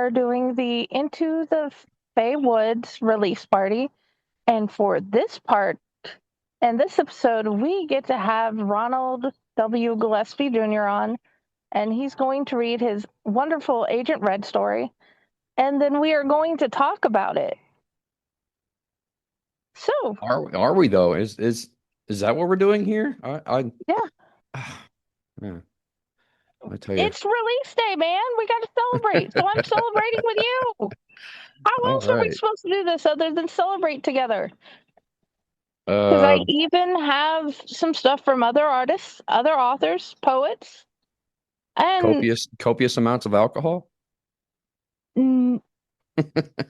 are doing the Into the Fae Woods release party. And for this part, in this episode, we get to have Ronald W. Gillespie Jr. on, and he's going to read his wonderful Agent Red story. And then we are going to talk about it. So, Are we though? Is that what we're doing here? yeah, Yeah, I tell you. it's release day, man. We got to celebrate. So I'm celebrating with you. How All else are we right. supposed to do this other than celebrate together? Because I Uh, even have some stuff from other artists, other authors, poets, and copious amounts of alcohol. n-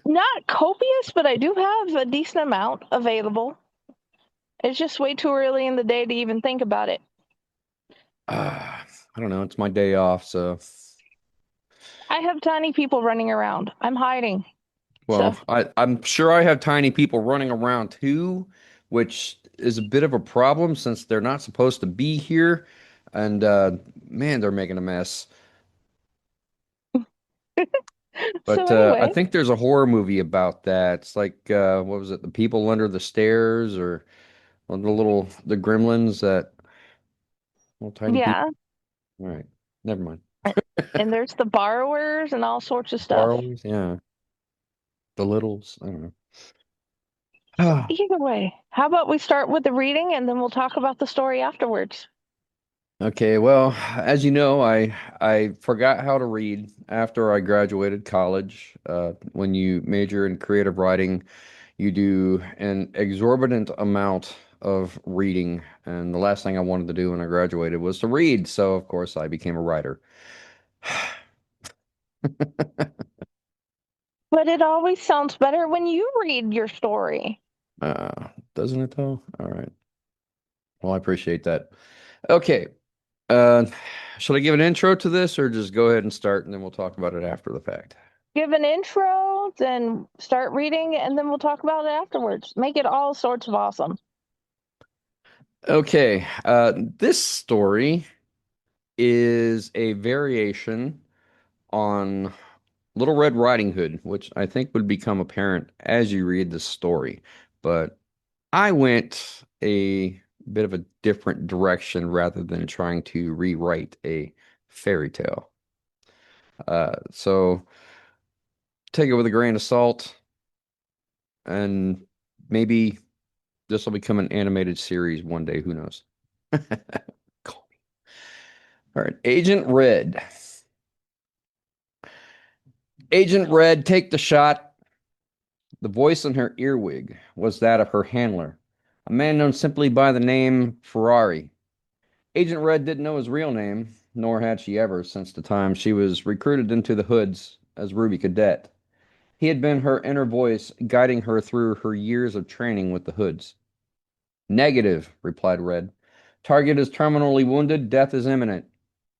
not copious, but I do have a decent amount available. It's just way too early in the day to even think about it. I don't know. It's my day off, so I have tiny people running around. I'm hiding. So, well, I'm sure I have tiny people running around too, which is a bit of a problem since they're not supposed to be here, and man, they're making a mess. so But I anyway, think there's a horror movie about that. It's like what was it? The People Under the Stairs, or well, the gremlins that little tiny people. yeah. All right, never mind. And there's the borrowers and all sorts of stuff. Borrowers, yeah, the littles. I don't know. So either way, how about we start with the reading and then we'll talk about the story afterwards? Okay, well, as you know, I forgot how to read after I graduated college. When you major in creative writing, you do an exorbitant amount of reading, and the last thing I wanted to do when I graduated was to read. So, of course, I became a writer. But it always sounds better when you read your story. Doesn't it though? All right. Well, I appreciate that. Okay. Uh, should I give an intro to this or just go ahead and start and then we'll talk about it after the fact? Give an intro, then start reading, and then we'll talk about it afterwards. Make it all sorts of awesome. Okay. This story is a variation on Little Red Riding Hood, which I think would become apparent as you read the story. But I went a bit of a different direction rather than trying to rewrite a fairy tale. So take it with a grain of salt, and maybe this will become an animated series one day. Who knows? Call me. All right, Agent Red. Agent Red, take the shot. The voice in her earwig was that of her handler, a man known simply by the name Ferrari. Agent Red didn't know his real name, nor had she ever since the time she was recruited into the Hoods as Ruby Cadet. He had been her inner voice guiding her through her years of training with the Hoods. Negative, replied Red. Target is terminally wounded. Death is imminent.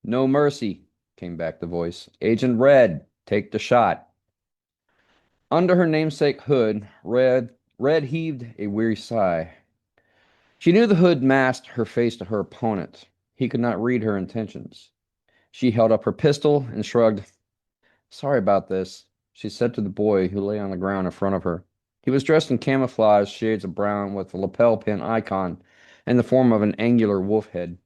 No mercy, came back the voice. Agent Red, take the shot. Under her namesake hood, Red heaved a weary sigh. She knew the hood masked her face to her opponent. He could not read her intentions. She held up her pistol and shrugged. Sorry about this, she said to the boy who lay on the ground in front of her. He was dressed in camouflage shades of brown with a lapel pin icon in the form of an angular wolf head.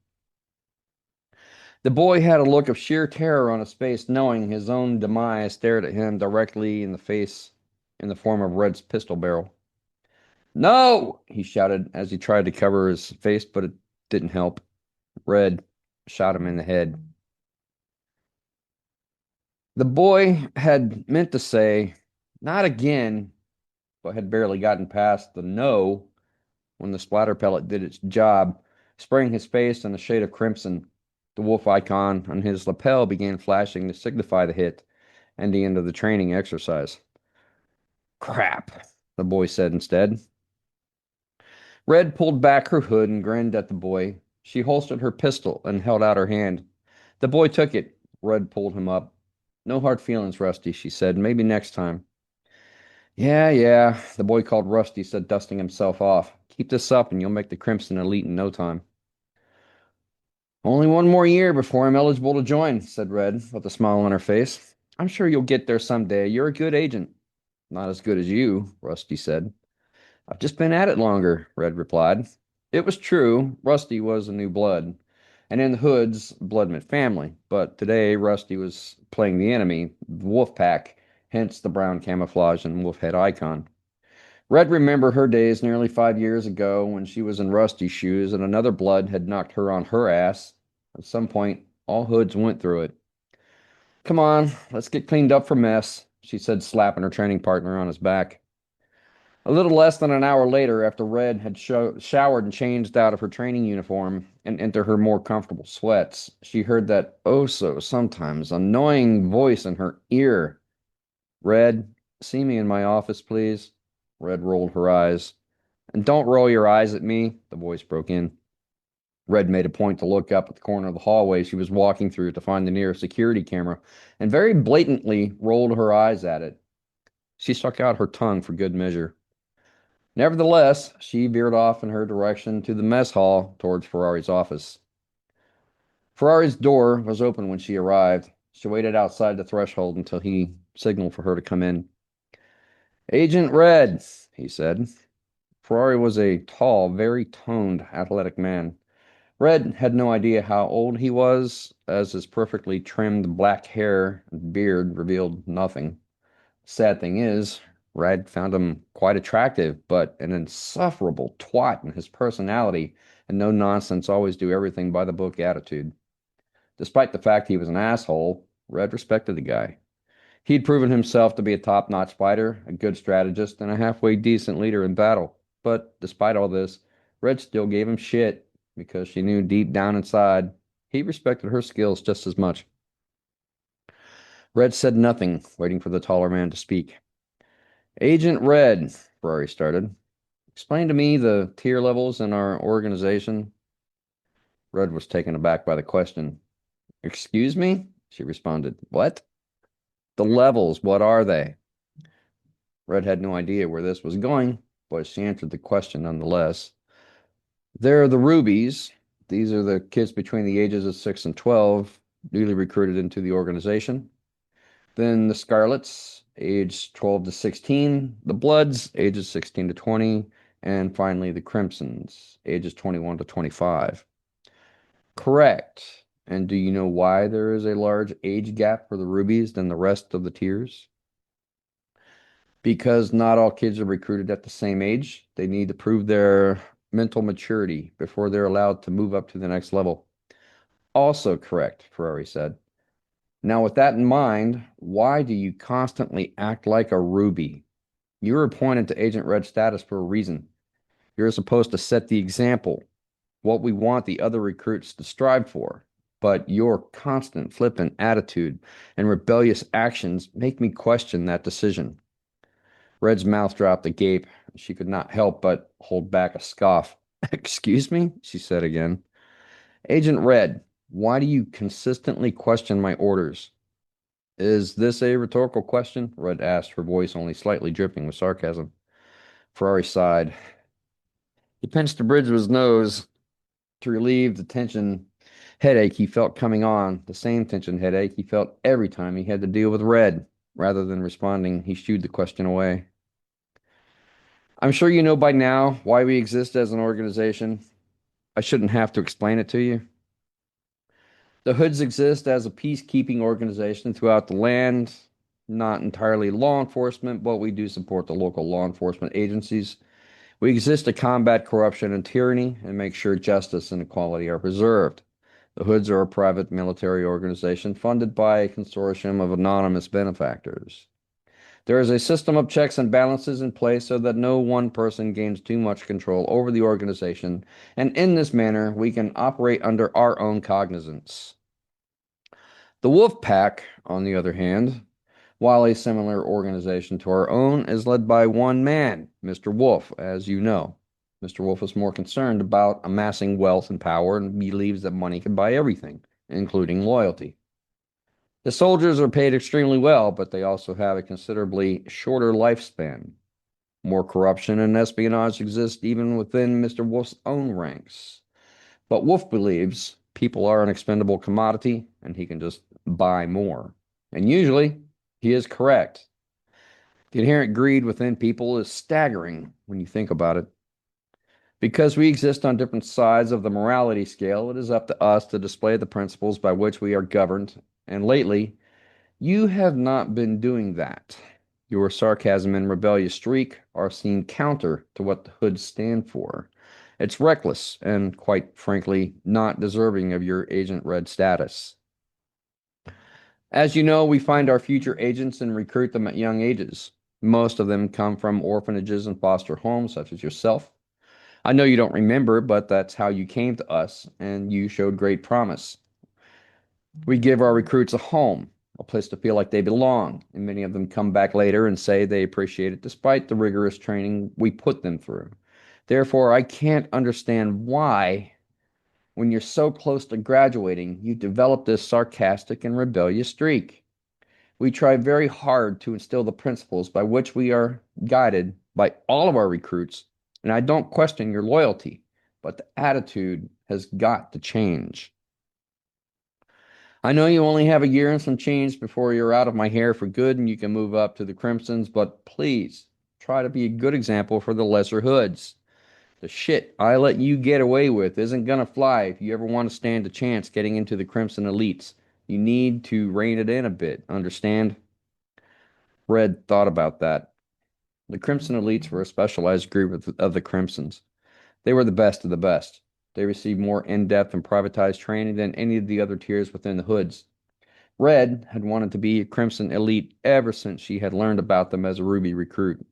The boy had a look of sheer terror on his face, knowing his own demise stared at him directly in the face in the form of Red's pistol barrel. No! He shouted as he tried to cover his face, but it didn't help. Red shot him in the head. The boy had meant to say, not again, but had barely gotten past the no when the splatter pellet did its job, spraying his face in a shade of crimson. The wolf icon on his lapel began flashing to signify the hit and the end of the training exercise. Crap, the boy said instead. Red pulled back her hood and grinned at the boy. She holstered her pistol and held out her hand. The boy took it. Red pulled him up. No hard feelings, Rusty, she said. Maybe next time. Yeah, yeah, the boy called Rusty said, dusting himself off. Keep this up and you'll make the Crimson Elite in no time. Only one more year before I'm eligible to join, said Red, with a smile on her face. I'm sure you'll get there someday. You're a good agent. Not as good as you, Rusty said. I've just been at it longer, Red replied. It was true. Rusty was a new blood. And in the Hoods, blood meant family. But today, Rusty was playing the enemy, the wolf pack, hence the brown camouflage and wolf head icon. Red remembered her days nearly 5 years ago when she was in Rusty's shoes and another blood had knocked her on her ass. At some point, all Hoods went through it. Come on, let's get cleaned up for mess, she said, slapping her training partner on his back. A little less than an hour later, after Red had showered and changed out of her training uniform and into her more comfortable sweats, she heard that oh so sometimes annoying voice in her ear. Red, see me in my office, please. Red rolled her eyes. And don't roll your eyes at me, the voice broke in. Red made a point to look up at the corner of the hallway she was walking through to find the nearest security camera, and very blatantly rolled her eyes at it. She stuck out her tongue for good measure. Nevertheless, she veered off in her direction to the mess hall towards Ferrari's office. Ferrari's door was open when she arrived. She waited outside the threshold until he signaled for her to come in. Agent Red, he said. Ferrari was a tall, very toned, athletic man. Red had no idea how old he was, as his perfectly trimmed black hair and beard revealed nothing. Sad thing is, Red found him quite attractive, but an insufferable twat in his personality and no nonsense, always do everything by the book attitude. Despite the fact he was an asshole, Red respected the guy. He'd proven himself to be a top-notch fighter, a good strategist, and a halfway decent leader in battle. But despite all this, Red still gave him shit because she knew deep down inside he respected her skills just as much. Red said nothing, waiting for the taller man to speak. Agent Red, Ferrari started. Explain to me the tier levels in our organization. Red was taken aback by the question. Excuse me? She responded. What? The levels, what are they? Red had no idea where this was going, but she answered the question nonetheless. There are the rubies. These are the kids between the ages of 6 and 12, newly recruited into the organization. Then the scarlets, age 12 to 16. The bloods, ages 16 to 20. And finally, the crimsons, ages 21 to 25. Correct. And do you know why there is a large age gap for the rubies than the rest of the tiers? Because not all kids are recruited at the same age. They need to prove their mental maturity before they're allowed to move up to the next level. Also correct, Ferrari said. Now, with that in mind, why do you constantly act like a ruby? You were appointed to Agent Red status for a reason. You're supposed to set the example, what we want the other recruits to strive for. But your constant flippant attitude and rebellious actions make me question that decision. Red's mouth dropped agape. She could not help but hold back a scoff. Excuse me? She said again. Agent Red, why do you consistently question my orders? Is this a rhetorical question? Red asked, her voice only slightly dripping with sarcasm. Ferrari sighed. He pinched the bridge of his nose to relieve the tension headache he felt coming on, the same tension headache he felt every time he had to deal with Red. Rather than responding, he shooed the question away. I'm sure you know by now why we exist as an organization. I shouldn't have to explain it to you. The Hoods exist as a peacekeeping organization throughout the land, not entirely law enforcement, but we do support the local law enforcement agencies. We exist to combat corruption and tyranny and make sure justice and equality are preserved. The Hoods are a private military organization funded by a consortium of anonymous benefactors. There is a system of checks and balances in place so that no one person gains too much control over the organization, and in this manner, we can operate under our own cognizance. The Wolf Pack, on the other hand, while a similar organization to our own, is led by one man, Mr. Wolf, as you know. Mr. Wolf is more concerned about amassing wealth and power and believes that money can buy everything, including loyalty. The soldiers are paid extremely well, but they also have a considerably shorter lifespan. More corruption and espionage exist even within Mr. Wolf's own ranks. But Wolf believes people are an expendable commodity and he can just buy more. And usually, he is correct. The inherent greed within people is staggering when you think about it. Because we exist on different sides of the morality scale, it is up to us to display the principles by which we are governed. And lately, you have not been doing that. Your sarcasm and rebellious streak are seen counter to what the hoods stand for. It's reckless and, quite frankly, not deserving of your Agent Red status. As you know, we find our future agents and recruit them at young ages. Most of them come from orphanages and foster homes, such as yourself. I know you don't remember, but that's how you came to us, and you showed great promise. We give our recruits a home, a place to feel like they belong, and many of them come back later and say they appreciate it despite the rigorous training we put them through. Therefore, I can't understand why, when you're so close to graduating, you develop this sarcastic and rebellious streak. We try very hard to instill the principles by which we are guided by all of our recruits, and I don't question your loyalty, but the attitude has got to change. I know you only have a year and some change before you're out of my hair for good and you can move up to the Crimsons, but please try to be a good example for the lesser hoods. The shit I let you get away with isn't gonna fly if you ever want to stand a chance getting into the Crimson Elites. You need to rein it in a bit, understand? Red thought about that. The Crimson Elites were a specialized group of the Crimsons. They were the best of the best. They received more in-depth and privatized training than any of the other tiers within the hoods. Red had wanted to be a Crimson Elite ever since she had learned about them as a Ruby recruit.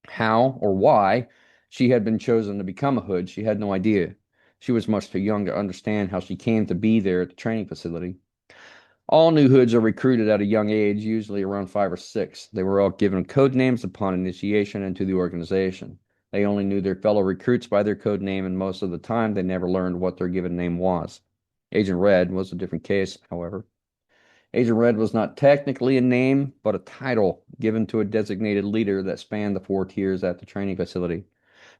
How or why she had been chosen to become a Hood, she had no idea. She was much too young to understand how she came to be there at the training facility. All new Hoods are recruited at a young age, usually around 5 or 6. They were all given code names upon initiation into the organization. They only knew their fellow recruits by their code name, and most of the time they never learned what their given name was. Agent Red was a different case, however. Agent Red was not technically a name, but a title given to a designated leader that spanned the 4 tiers at the training facility.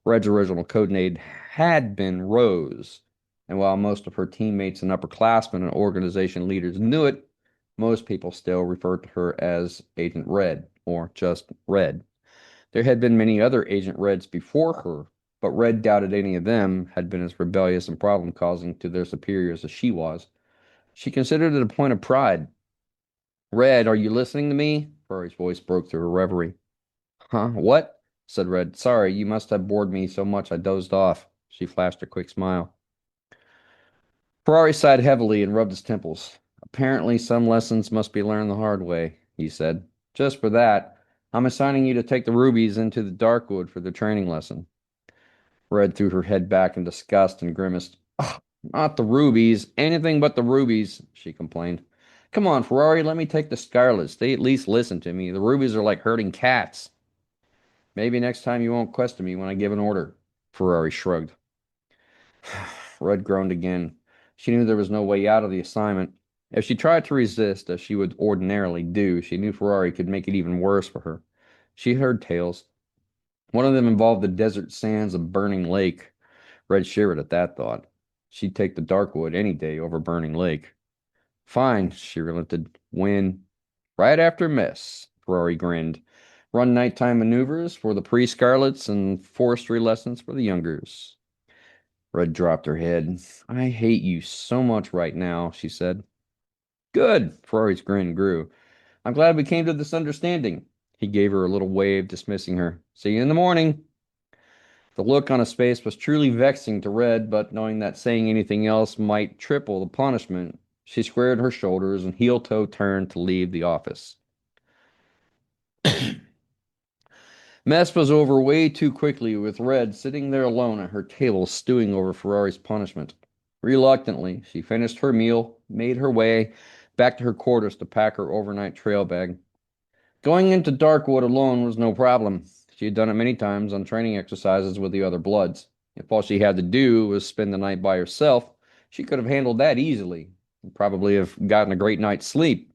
Red's original code name had been Rose, and while most of her teammates and upperclassmen and organization leaders knew it, most people still referred to her as Agent Red, or just Red. There had been many other Agent Reds before her, but Red doubted any of them had been as rebellious and problem-causing to their superiors as she was. She considered it a point of pride. Red, are you listening to me? Ferrari's voice broke through her reverie. Huh? What? Said Red. Sorry, you must have bored me so much I dozed off. She flashed a quick smile. Ferrari sighed heavily and rubbed his temples. Apparently, some lessons must be learned the hard way, he said. Just for that, I'm assigning you to take the rubies into the Darkwood for the training lesson. Red threw her head back in disgust and grimaced. "Ugh, not the rubies, anything but the rubies," she complained. Come on, Ferrari, let me take the Scarlets. They at least listen to me. The rubies are like herding cats. Maybe next time you won't question me when I give an order. Ferrari shrugged. Red groaned again. She knew there was no way out of the assignment. If she tried to resist, as she would ordinarily do, she knew Ferrari could make it even worse for her. She had heard tales. One of them involved the desert sands of Burning Lake. Red shivered at that thought. She'd take the Darkwood any day over Burning Lake. Fine, she relented. When? Right after mess, Ferrari grinned. Run nighttime maneuvers for the pre-Scarlets and forestry lessons for the youngers. Red dropped her head. I hate you so much right now, she said. Good, Ferrari's grin grew. I'm glad we came to this understanding. He gave her a little wave, dismissing her. See you in the morning. The look on his face was truly vexing to Red, but knowing that saying anything else might triple the punishment, she squared her shoulders and heel-toe turned to leave the office. Mess was over way too quickly, with Red sitting there alone at her table stewing over Ferrari's punishment. Reluctantly, she finished her meal, made her way back to her quarters to pack her overnight trail bag. Going into Darkwood alone was no problem. She had done it many times on training exercises with the other Bloods. If all she had to do was spend the night by herself, she could have handled that easily and probably have gotten a great night's sleep.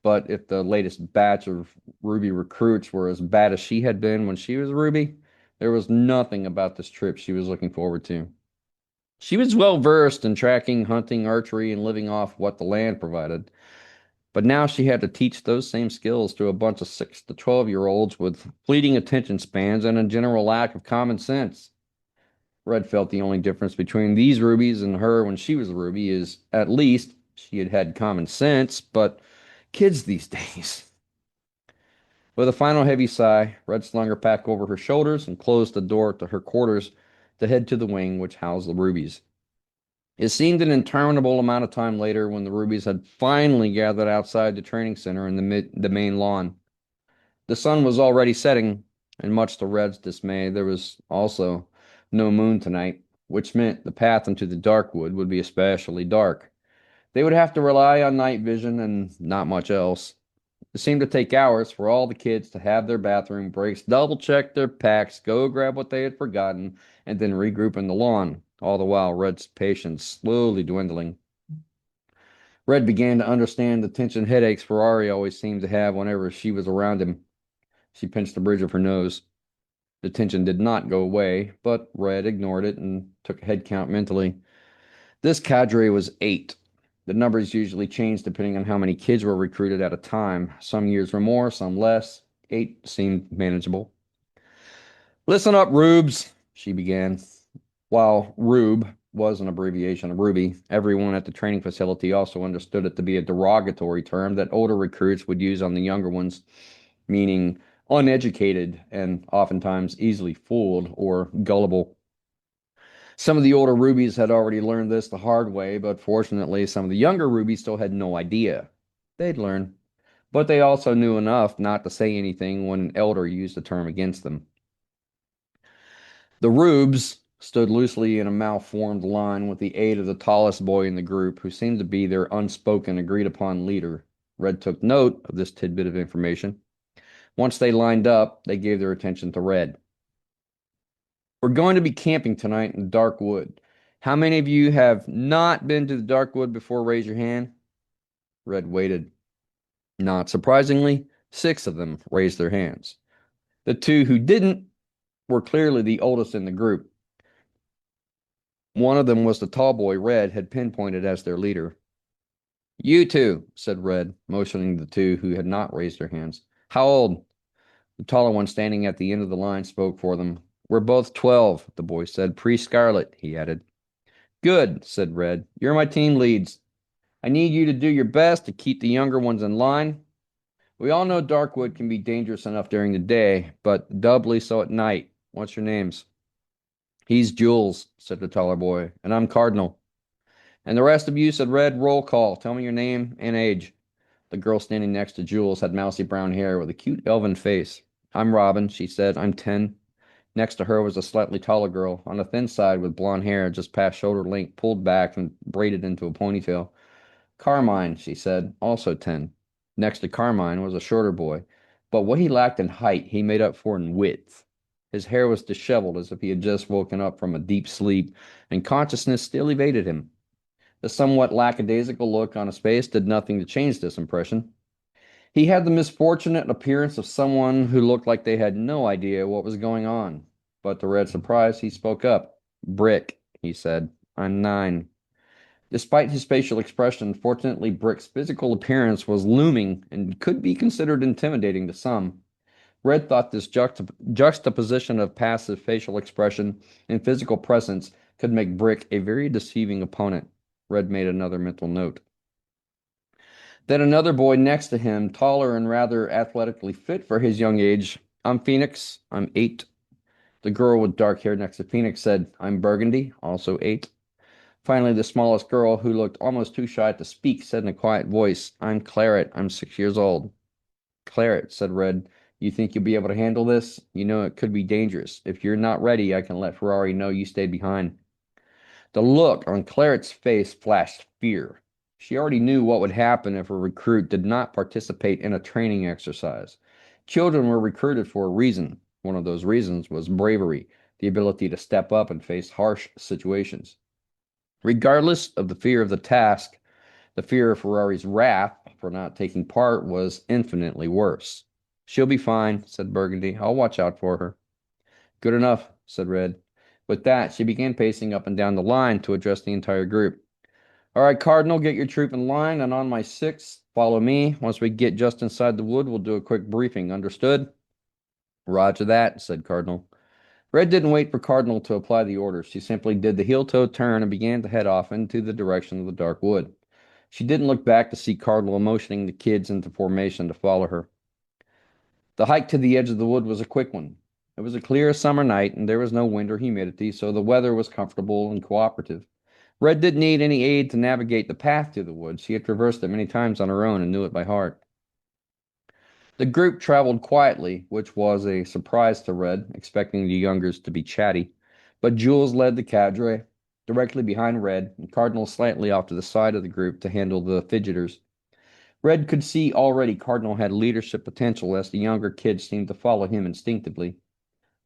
But if the latest batch of Ruby recruits were as bad as she had been when she was Ruby, there was nothing about this trip she was looking forward to. She was well versed in tracking, hunting, archery, and living off what the land provided. But now she had to teach those same skills to a bunch of 6 to 12-year-olds with fleeting attention spans and a general lack of common sense. Red felt the only difference between these rubies and her when she was a ruby is at least she had had common sense, but kids these days. With a final heavy sigh, Red slung her pack over her shoulders and closed the door to her quarters to head to the wing which housed the rubies. It seemed an interminable amount of time later when the rubies had finally gathered outside the training center in the main lawn. The sun was already setting, and much to Red's dismay, there was also no moon tonight, which meant the path into the dark wood would be especially dark. They would have to rely on night vision and not much else. It seemed to take hours for all the kids to have their bathroom breaks, double check their packs, go grab what they had forgotten, and then regroup in the lawn, all the while Red's patience slowly dwindling. Red began to understand the tension headaches Ferrari always seemed to have whenever she was around him. She pinched the bridge of her nose. The tension did not go away, but Red ignored it and took a head count mentally. This cadre was 8. The numbers usually changed depending on how many kids were recruited at a time. Some years were more, some less. 8 seemed manageable. Listen up, Rubes, she began. While Rube was an abbreviation of Ruby, everyone at the training facility also understood it to be a derogatory term that older recruits would use on the younger ones, meaning uneducated and oftentimes easily fooled or gullible. Some of the older rubies had already learned this the hard way, but fortunately, some of the younger rubies still had no idea. They'd learn, but they also knew enough not to say anything when an elder used the term against them. The rubes stood loosely in a malformed line with the aid of the tallest boy in the group, who seemed to be their unspoken, agreed upon leader. Red took note of this tidbit of information. Once they lined up, they gave their attention to Red. We're going to be camping tonight in the dark wood. How many of you have not been to the dark wood before? Raise your hand. Red waited. Not surprisingly, 6 of them raised their hands. The 2 who didn't were clearly the oldest in the group. One of them was the tall boy Red had pinpointed as their leader. You two, said Red, motioning the 2 who had not raised their hands. How old? The taller one standing at the end of the line spoke for them. We're both 12, the boy said. Pre-Scarlet, he added. Good, said Red. You're my team leads. I need you to do your best to keep the younger ones in line. We all know Darkwood can be dangerous enough during the day, but doubly so at night. What's your names? He's Jules, said the taller boy, and I'm Cardinal. And the rest of you, said Red, roll call. Tell me your name and age. The girl standing next to Jules had mousy brown hair with a cute elven face. I'm Robin, she said. I'm 10. Next to her was a slightly taller girl, on the thin side with blonde hair just past shoulder length, pulled back and braided into a ponytail. Carmine, she said, also 10. Next to Carmine was a shorter boy, but what he lacked in height, he made up for in width. His hair was disheveled as if he had just woken up from a deep sleep, and consciousness still evaded him. The somewhat lackadaisical look on his face did nothing to change this impression. He had the misfortunate appearance of someone who looked like they had no idea what was going on. But to Red's surprise, he spoke up. Brick, he said. I'm 9. Despite his facial expression, fortunately Brick's physical appearance was looming and could be considered intimidating to some. Red thought this juxtaposition of passive facial expression and physical presence could make Brick a very deceiving opponent. Red made another mental note. Then another boy next to him, taller and rather athletically fit for his young age. I'm Phoenix. I'm 8. The girl with dark hair next to Phoenix said, I'm Burgundy, also 8. Finally, the smallest girl, who looked almost too shy to speak, said in a quiet voice, I'm Claret. I'm 6 years old. Claret, said Red, you think you'll be able to handle this? You know it could be dangerous. If you're not ready, I can let Ferrari know you stayed behind. The look on Claret's face flashed fear. She already knew what would happen if a recruit did not participate in a training exercise. Children were recruited for a reason. One of those reasons was bravery, the ability to step up and face harsh situations. Regardless of the fear of the task, the fear of Ferrari's wrath for not taking part was infinitely worse. She'll be fine, said Burgundy. I'll watch out for her. Good enough, said Red. With that, she began pacing up and down the line to address the entire group. All right, Cardinal, get your troop in line, and on my sixth, follow me. Once we get just inside the wood, we'll do a quick briefing. Understood? Roger that, said Cardinal. Red didn't wait for Cardinal to apply the orders. She simply did the heel-toe turn and began to head off into the direction of the dark wood. She didn't look back to see Cardinal motioning the kids into formation to follow her. The hike to the edge of the wood was a quick one. It was a clear summer night, and there was no wind or humidity, so the weather was comfortable and cooperative. Red didn't need any aid to navigate the path to the woods. She had traversed it many times on her own and knew it by heart. The group traveled quietly, which was a surprise to Red, expecting the youngers to be chatty. But Jules led the cadre, directly behind Red, and Cardinal slightly off to the side of the group to handle the fidgeters. Red could see already Cardinal had leadership potential as the younger kids seemed to follow him instinctively.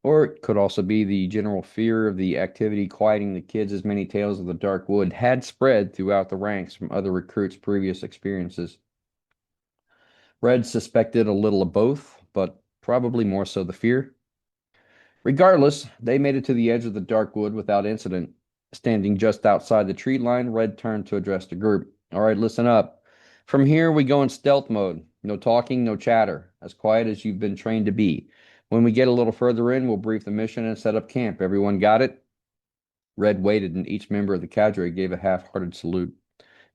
Or it could also be the general fear of the activity quieting the kids as many tales of the dark wood had spread throughout the ranks from other recruits' previous experiences. Red suspected a little of both, but probably more so the fear. Regardless, they made it to the edge of the dark wood without incident. Standing just outside the tree line, Red turned to address the group. All right, listen up. From here, we go in stealth mode. No talking, no chatter. As quiet as you've been trained to be. When we get a little further in, we'll brief the mission and set up camp. Everyone got it? Red waited, and each member of the cadre gave a half-hearted salute.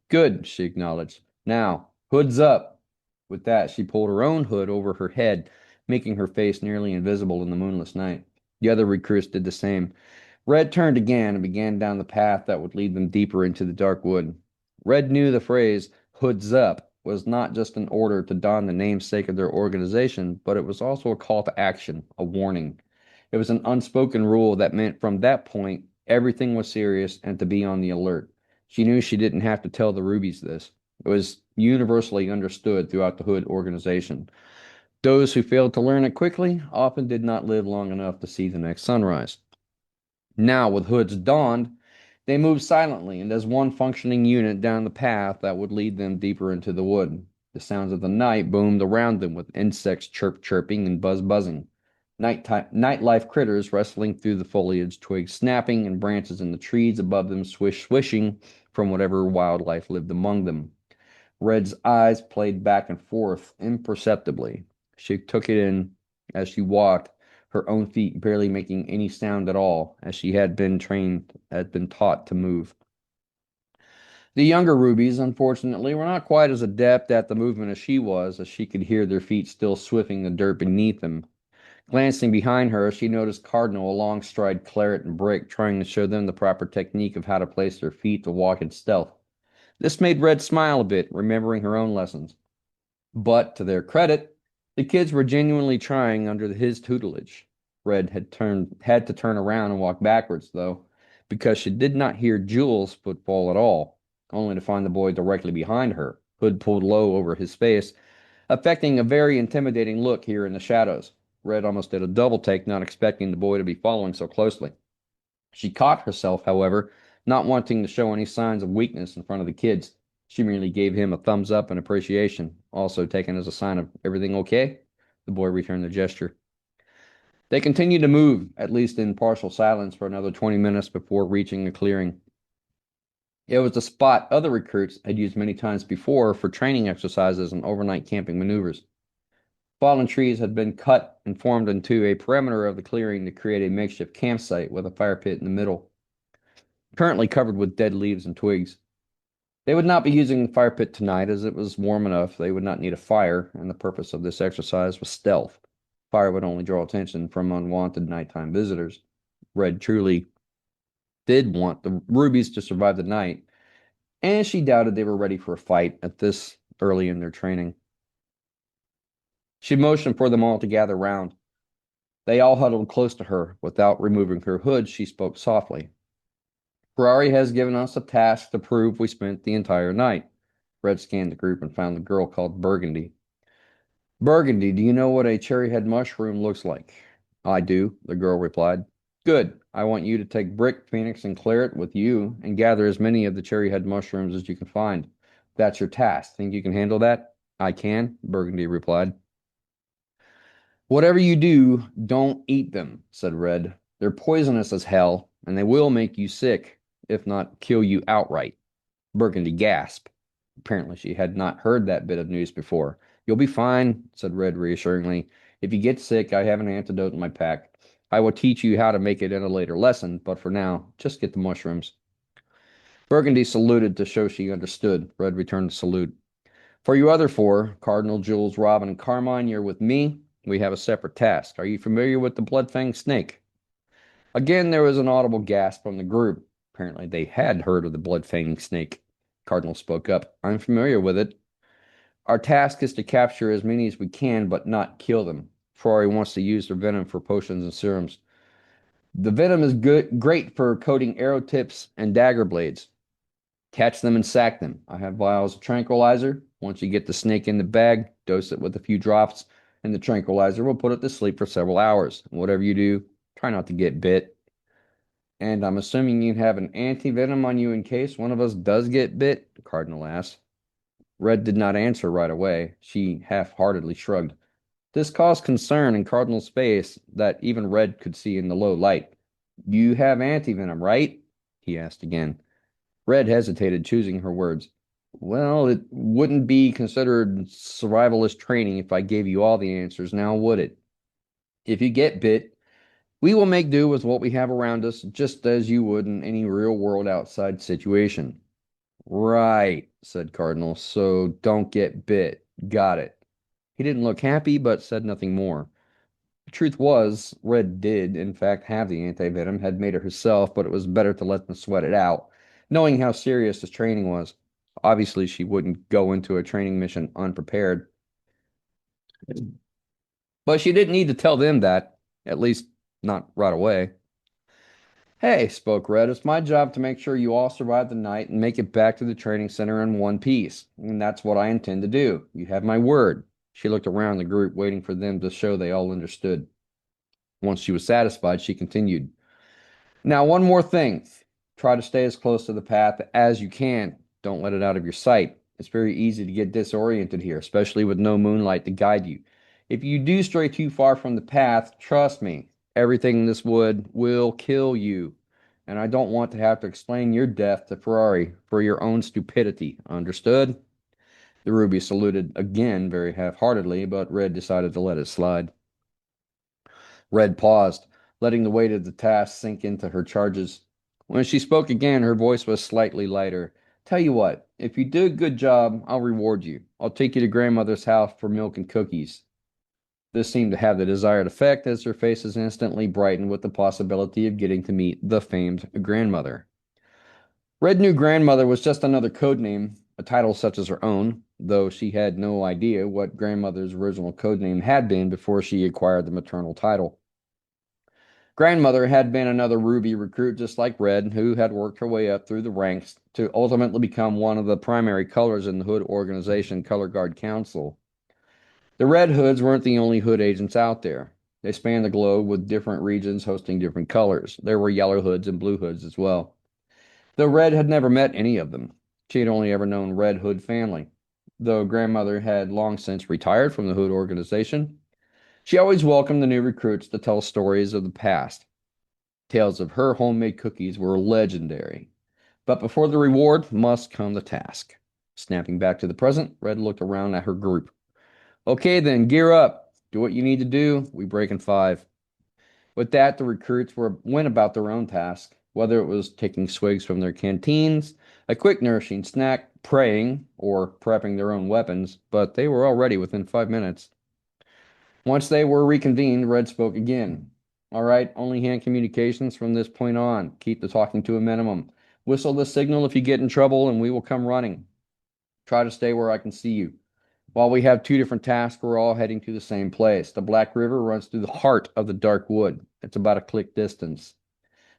Good, she acknowledged. Now, hoods up. With that, she pulled her own hood over her head, making her face nearly invisible in the moonless night. The other recruits did the same. Red turned again and began down the path that would lead them deeper into the dark wood. Red knew the phrase, hoods up, was not just an order to don the namesake of their organization, but it was also a call to action, a warning. It was an unspoken rule that meant from that point, everything was serious and to be on the alert. She knew she didn't have to tell the Rubies this. It was universally understood throughout the Hood organization. Those who failed to learn it quickly often did not live long enough to see the next sunrise. Now, with hoods donned, they moved silently and as one functioning unit down the path that would lead them deeper into the wood. The sounds of the night boomed around them with insects chirping and buzzing. Nightlife critters wrestling through the foliage, twigs snapping, and branches in the trees above them swishing from whatever wildlife lived among them. Red's eyes played back and forth imperceptibly. She took it in as she walked, her own feet barely making any sound at all, as she had been taught to move. The younger rubies, unfortunately, were not quite as adept at the movement as she could hear their feet still swiffing the dirt beneath them. Glancing behind her, she noticed Cardinal, alongside Claret and Brick, trying to show them the proper technique of how to place their feet to walk in stealth. This made Red smile a bit, remembering her own lessons. But, to their credit, the kids were genuinely trying under his tutelage. Red had to turn around and walk backwards, though, because she did not hear Jules' footfall at all, only to find the boy directly behind her, hood pulled low over his face, affecting a very intimidating look here in the shadows. Red almost did a double take, not expecting the boy to be following so closely. She caught herself, however, not wanting to show any signs of weakness in front of the kids. She merely gave him a thumbs up in appreciation, also taken as a sign of everything okay. The boy returned the gesture. They continued to move, at least in partial silence, for another 20 minutes before reaching a clearing. It was a spot other recruits had used many times before for training exercises and overnight camping maneuvers. Fallen trees had been cut and formed into a perimeter of the clearing to create a makeshift campsite with a fire pit in the middle, currently covered with dead leaves and twigs. They would not be using the fire pit tonight as it was warm enough. They would not need a fire, and the purpose of this exercise was stealth. Fire would only draw attention from unwanted nighttime visitors. Red truly did want the Rubies to survive the night, and she doubted they were ready for a fight at this early in their training. She motioned for them all to gather round. They all huddled close to her. Without removing her hood, she spoke softly. Ferrari has given us a task to prove we spent the entire night. Red scanned the group and found the girl called Burgundy. Burgundy, do you know what a cherryhead mushroom looks like? I do, the girl replied. Good. I want you to take Brick, Phoenix, and Claret with you and gather as many of the cherryhead mushrooms as you can find. That's your task. Think you can handle that? I can, Burgundy replied. Whatever you do, don't eat them, said Red. They're poisonous as hell, and they will make you sick, if not kill you outright. Burgundy gasped. Apparently, she had not heard that bit of news before. You'll be fine, said Red reassuringly. If you get sick, I have an antidote in my pack. I will teach you how to make it in a later lesson, but for now, just get the mushrooms. Burgundy saluted to show she understood. Red returned the salute. For you other four, Cardinal, Jules, Robin, and Carmine, you're with me. We have a separate task. Are you familiar with the blood-fanged snake? Again, there was an audible gasp from the group. Apparently, they had heard of the blood-fanged snake. Cardinal spoke up. I'm familiar with it. Our task is to capture as many as we can, but not kill them. Ferrari wants to use their venom for potions and serums. The venom is great for coating arrow tips and dagger blades. Catch them and sack them. I have vials of tranquilizer. Once you get the snake in the bag, dose it with a few drops, and the tranquilizer will put it to sleep for several hours. Whatever you do, try not to get bit. And I'm assuming you have an anti-venom on you in case one of us does get bit? Cardinal asked. Red did not answer right away. She half-heartedly shrugged. This caused concern in Cardinal's face that even Red could see in the low light. You have anti-venom, right? He asked again. Red hesitated, choosing her words. Well, it wouldn't be considered survivalist training if I gave you all the answers now, would it? If you get bit, we will make do with what we have around us, just as you would in any real-world outside situation. Right, said Cardinal, so don't get bit. Got it. He didn't look happy, but said nothing more. The truth was, Red did, in fact, have the anti-venom, had made it herself, but it was better to let them sweat it out, knowing how serious this training was. Obviously, she wouldn't go into a training mission unprepared. But she didn't need to tell them that, at least not right away. Hey, spoke Red, it's my job to make sure you all survive the night and make it back to the training center in one piece. And that's what I intend to do. You have my word. She looked around the group, waiting for them to show they all understood. Once she was satisfied, she continued. Now, one more thing. Try to stay as close to the path as you can. Don't let it out of your sight. It's very easy to get disoriented here, especially with no moonlight to guide you. If you do stray too far from the path, trust me, everything in this wood will kill you. And I don't want to have to explain your death to Ferrari for your own stupidity. Understood? The Ruby saluted again very half-heartedly, but Red decided to let it slide. Red paused, letting the weight of the task sink into her charges. When she spoke again, her voice was slightly lighter. Tell you what, if you do a good job, I'll reward you. I'll take you to grandmother's house for milk and cookies. This seemed to have the desired effect, as her faces instantly brightened with the possibility of getting to meet the famed grandmother. Red knew grandmother was just another code name, a title such as her own, though she had no idea what grandmother's original code name had been before she acquired the maternal title. Grandmother had been another Ruby recruit just like Red, who had worked her way up through the ranks to ultimately become one of the primary colors in the Hood organization Color Guard Council. The Red Hoods weren't the only Hood agents out there. They spanned the globe with different regions hosting different colors. There were Yellow Hoods and Blue Hoods as well. Though Red had never met any of them, she had only ever known Red Hood family. Though grandmother had long since retired from the Hood organization, she always welcomed the new recruits to tell stories of the past. Tales of her homemade cookies were legendary. But before the reward must come the task. Snapping back to the present, Red looked around at her group. Okay then, gear up. Do what you need to do. We break in 5. With that, the recruits went about their own task, whether it was taking swigs from their canteens, a quick nourishing snack, praying, or prepping their own weapons, but they were already within 5 minutes. Once they were reconvened, Red spoke again. All right, only hand communications from this point on. Keep the talking to a minimum. Whistle the signal if you get in trouble, and we will come running. Try to stay where I can see you. While we have 2 different tasks, we're all heading to the same place. The Black River runs through the heart of the dark wood. It's about a click distance.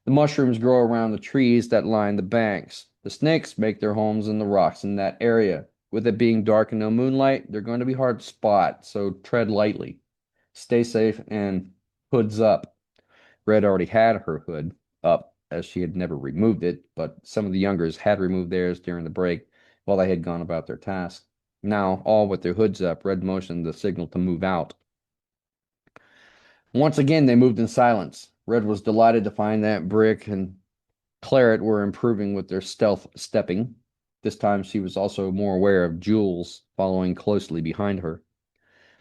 The mushrooms grow around the trees that line the banks. The snakes make their homes in the rocks in that area. With it being dark and no moonlight, they're going to be hard to spot, so tread lightly. Stay safe and hoods up. Red already had her hood up, as she had never removed it, but some of the youngers had removed theirs during the break while they had gone about their task. Now, all with their hoods up, Red motioned the signal to move out. Once again, they moved in silence. Red was delighted to find that Brick and Claret were improving with their stealth stepping. This time she was also more aware of Jules following closely behind her.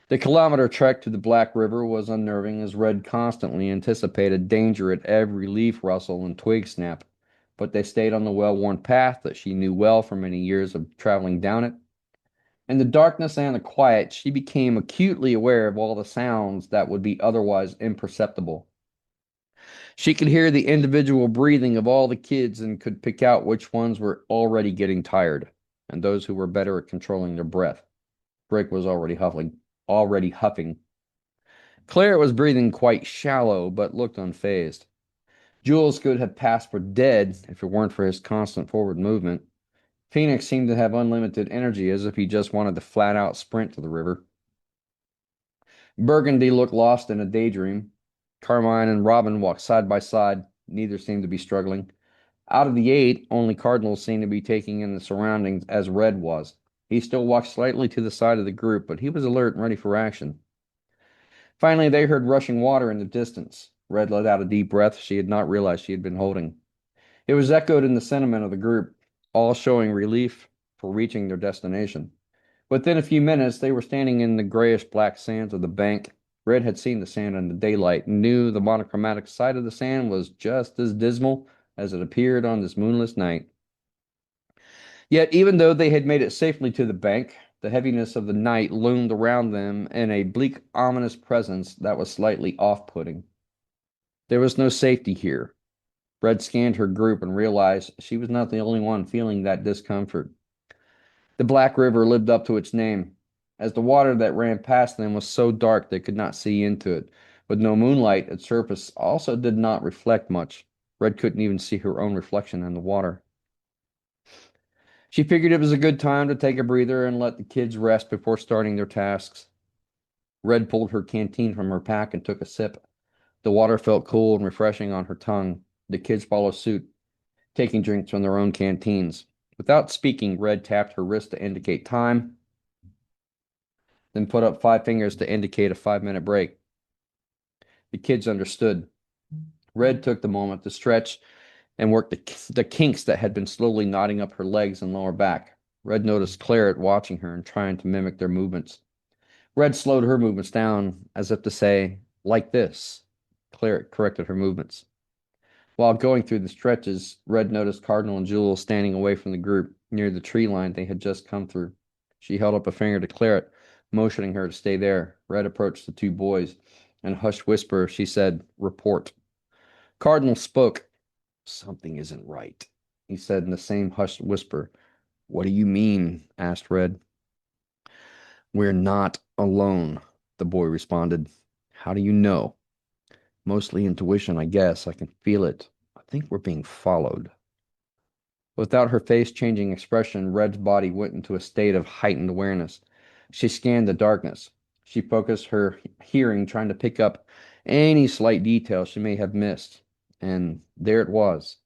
The kilometer trek to the Black River was unnerving as Red constantly anticipated danger at every leaf rustle and twig snap, but they stayed on the well-worn path that she knew well from many years of traveling down it. In the darkness and the quiet, she became acutely aware of all the sounds that would be otherwise imperceptible. She could hear the individual breathing of all the kids and could pick out which ones were already getting tired, and those who were better at controlling their breath. Drake was already huffing. Claire was breathing quite shallow, but looked unfazed. Jules could have passed for dead if it weren't for his constant forward movement. Phoenix seemed to have unlimited energy, as if he just wanted to flat out sprint to the river. Burgundy looked lost in a daydream. Carmine and Robin walked side by side. Neither seemed to be struggling. Out of the eight, only Cardinal seemed to be taking in the surroundings as Red was. He still walked slightly to the side of the group, but he was alert and ready for action. Finally, they heard rushing water in the distance. Red let out a deep breath she had not realized she had been holding. It was echoed in the sentiment of the group, all showing relief for reaching their destination. Within a few minutes, they were standing in the grayish-black sands of the bank. Red had seen the sand in the daylight and knew the monochromatic side of the sand was just as dismal as it appeared on this moonless night. Yet, even though they had made it safely to the bank, the heaviness of the night loomed around them in a bleak, ominous presence that was slightly off-putting. There was no safety here. Red scanned her group and realized she was not the only one feeling that discomfort. The Black River lived up to its name, as the water that ran past them was so dark they could not see into it. With no moonlight, its surface also did not reflect much. Red couldn't even see her own reflection in the water. She figured it was a good time to take a breather and let the kids rest before starting their tasks. Red pulled her canteen from her pack and took a sip. The water felt cool and refreshing on her tongue. The kids followed suit, taking drinks from their own canteens. Without speaking, Red tapped her wrist to indicate time, then put up 5 fingers to indicate a 5-minute break. The kids understood. Red took the moment to stretch and work the kinks that had been slowly knotting up her legs and lower back. Red noticed Claret watching her and trying to mimic their movements. Red slowed her movements down as if to say, like this. Claret corrected her movements. While going through the stretches, Red noticed Cardinal and Jules standing away from the group near the tree line they had just come through. She held up a finger to Claret, motioning her to stay there. Red approached the two boys. In a hushed whisper, she said, "Report." Cardinal spoke. "Something isn't right," he said in the same hushed whisper. "What do you mean?" asked Red. "We're not alone," the boy responded. "How do you know?" "Mostly intuition, I guess. I can feel it. I think we're being followed." Without her face changing expression, Red's body went into a state of heightened awareness. She scanned the darkness. She focused her hearing, trying to pick up any slight detail she may have missed. And there it was.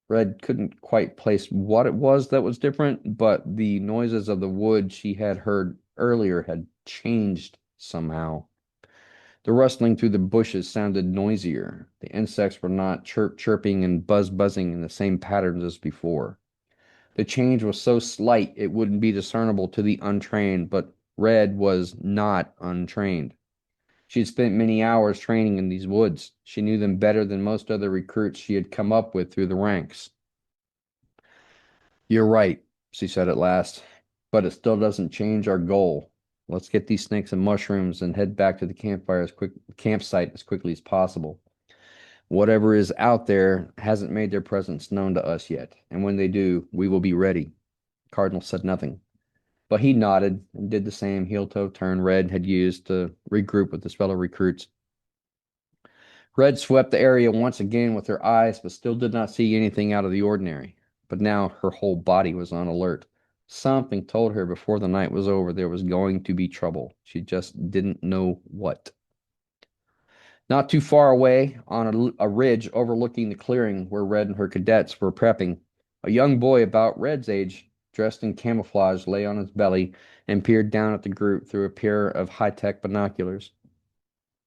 Red couldn't quite place what it was that was different, but the noises of the wood she had heard earlier had changed somehow. The rustling through the bushes sounded noisier. The insects were not chirping and buzzing in the same patterns as before. The change was so slight it wouldn't be discernible to the untrained, but Red was not untrained. She had spent many hours training in these woods. She knew them better than most other recruits she had come up with through the ranks. "You're right," she said at last, "but it still doesn't change our goal. Let's get these snakes and mushrooms and head back to the campsite as quickly as possible. Whatever is out there hasn't made their presence known to us yet, and when they do, we will be ready." Cardinal said nothing, but he nodded and did the same heel-toe turn Red had used to regroup with his fellow recruits. Red swept the area once again with her eyes, but still did not see anything out of the ordinary. But now her whole body was on alert. Something told her before the night was over there was going to be trouble. She just didn't know what. Not too far away, on a ridge overlooking the clearing where Red and her cadets were prepping, a young boy about Red's age, dressed in camouflage, lay on his belly and peered down at the group through a pair of high-tech binoculars.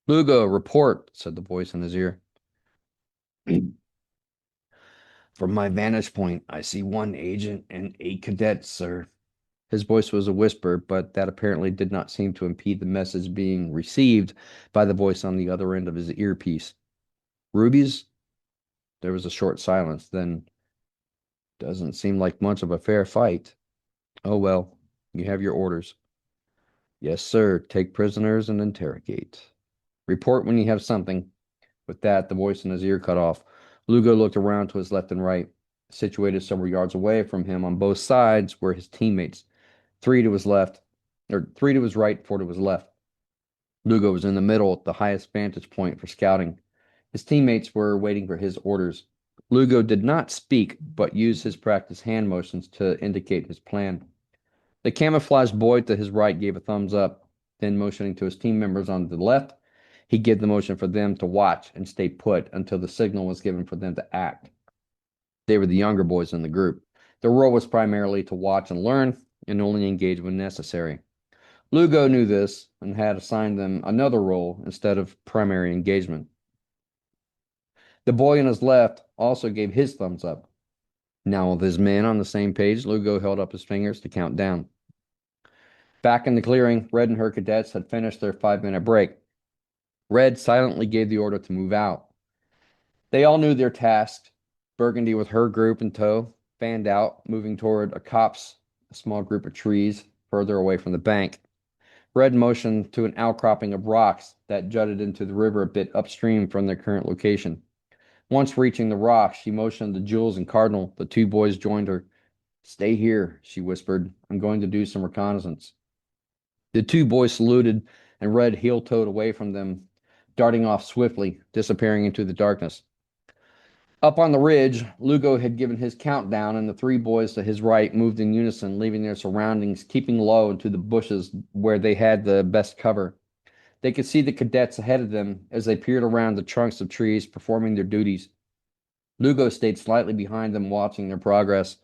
"Lugo, report," said the voice in his ear. From my vantage point, I see one agent and 8 cadets, sir. His voice was a whisper, but that apparently did not seem to impede the message being received by the voice on the other end of his earpiece. Rubies? There was a short silence. Then, doesn't seem like much of a fair fight. Oh well, you have your orders. Yes, sir. Take prisoners and interrogate. Report when you have something. With that, the voice in his ear cut off. Lugo looked around to his left and right. Situated several yards away from him on both sides were his teammates. 3 to his right, 4 to his left. Lugo was in the middle at the highest vantage point for scouting. His teammates were waiting for his orders. Lugo did not speak, but used his practice hand motions to indicate his plan. The camouflaged boy to his right gave a thumbs up, then motioning to his team members on the left, he gave the motion for them to watch and stay put until the signal was given for them to act. They were the younger boys in the group. Their role was primarily to watch and learn, and only engage when necessary. Lugo knew this and had assigned them another role instead of primary engagement. The boy on his left also gave his thumbs up. Now, with his men on the same page, Lugo held up his fingers to count down. Back in the clearing, Red and her cadets had finished their 5-minute break. Red silently gave the order to move out. They all knew their task. Burgundy, with her group in tow, fanned out, moving toward a copse, a small group of trees further away from the bank. Red motioned to an outcropping of rocks that jutted into the river a bit upstream from their current location. Once reaching the rocks, she motioned to Jules and Cardinal. The 2 boys joined her. Stay here, she whispered. I'm going to do some reconnaissance. The 2 boys saluted, and Red heel-toed away from them, darting off swiftly, disappearing into the darkness. Up on the ridge, Lugo had given his countdown, and the 3 boys to his right moved in unison, leaving their surroundings, keeping low into the bushes where they had the best cover. They could see the cadets ahead of them as they peered around the trunks of trees, performing their duties. Lugo stayed slightly behind them, watching their progress.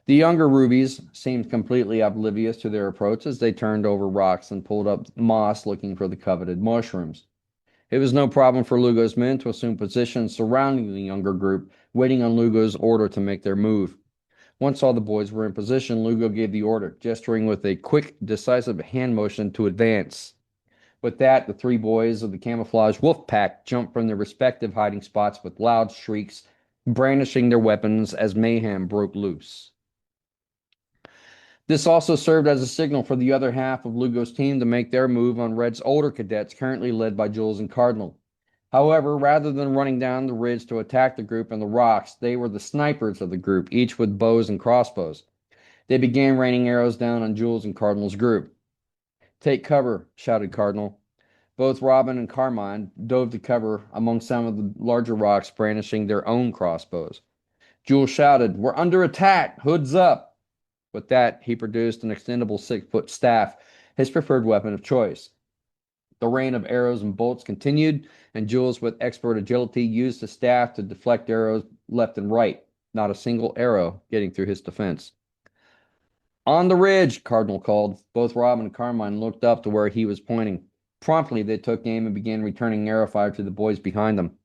The younger rubies seemed completely oblivious to their approach as they turned over rocks and pulled up moss looking for the coveted mushrooms. It was no problem for Lugo's men to assume positions surrounding the younger group, waiting on Lugo's order to make their move. Once all the boys were in position, Lugo gave the order, gesturing with a quick, decisive hand motion to advance. With that, the 3 boys of the camouflage wolf pack jumped from their respective hiding spots with loud shrieks, brandishing their weapons as mayhem broke loose. This also served as a signal for the other half of Lugo's team to make their move on Red's older cadets, currently led by Jules and Cardinal. However, rather than running down the ridge to attack the group in the rocks, they were the snipers of the group, each with bows and crossbows. They began raining arrows down on Jules and Cardinal's group. Take cover, shouted Cardinal. Both Robin and Carmine dove to cover among some of the larger rocks, brandishing their own crossbows. Jules shouted, We're under attack! Hoods up! With that, he produced an extendable 6-foot staff, his preferred weapon of choice. The rain of arrows and bolts continued, and Jules, with expert agility, used the staff to deflect arrows left and right, not a single arrow getting through his defense. On the ridge, Cardinal called. Both Robin and Carmine looked up to where he was pointing. Promptly, they took aim and began returning arrow fire to the boys behind them,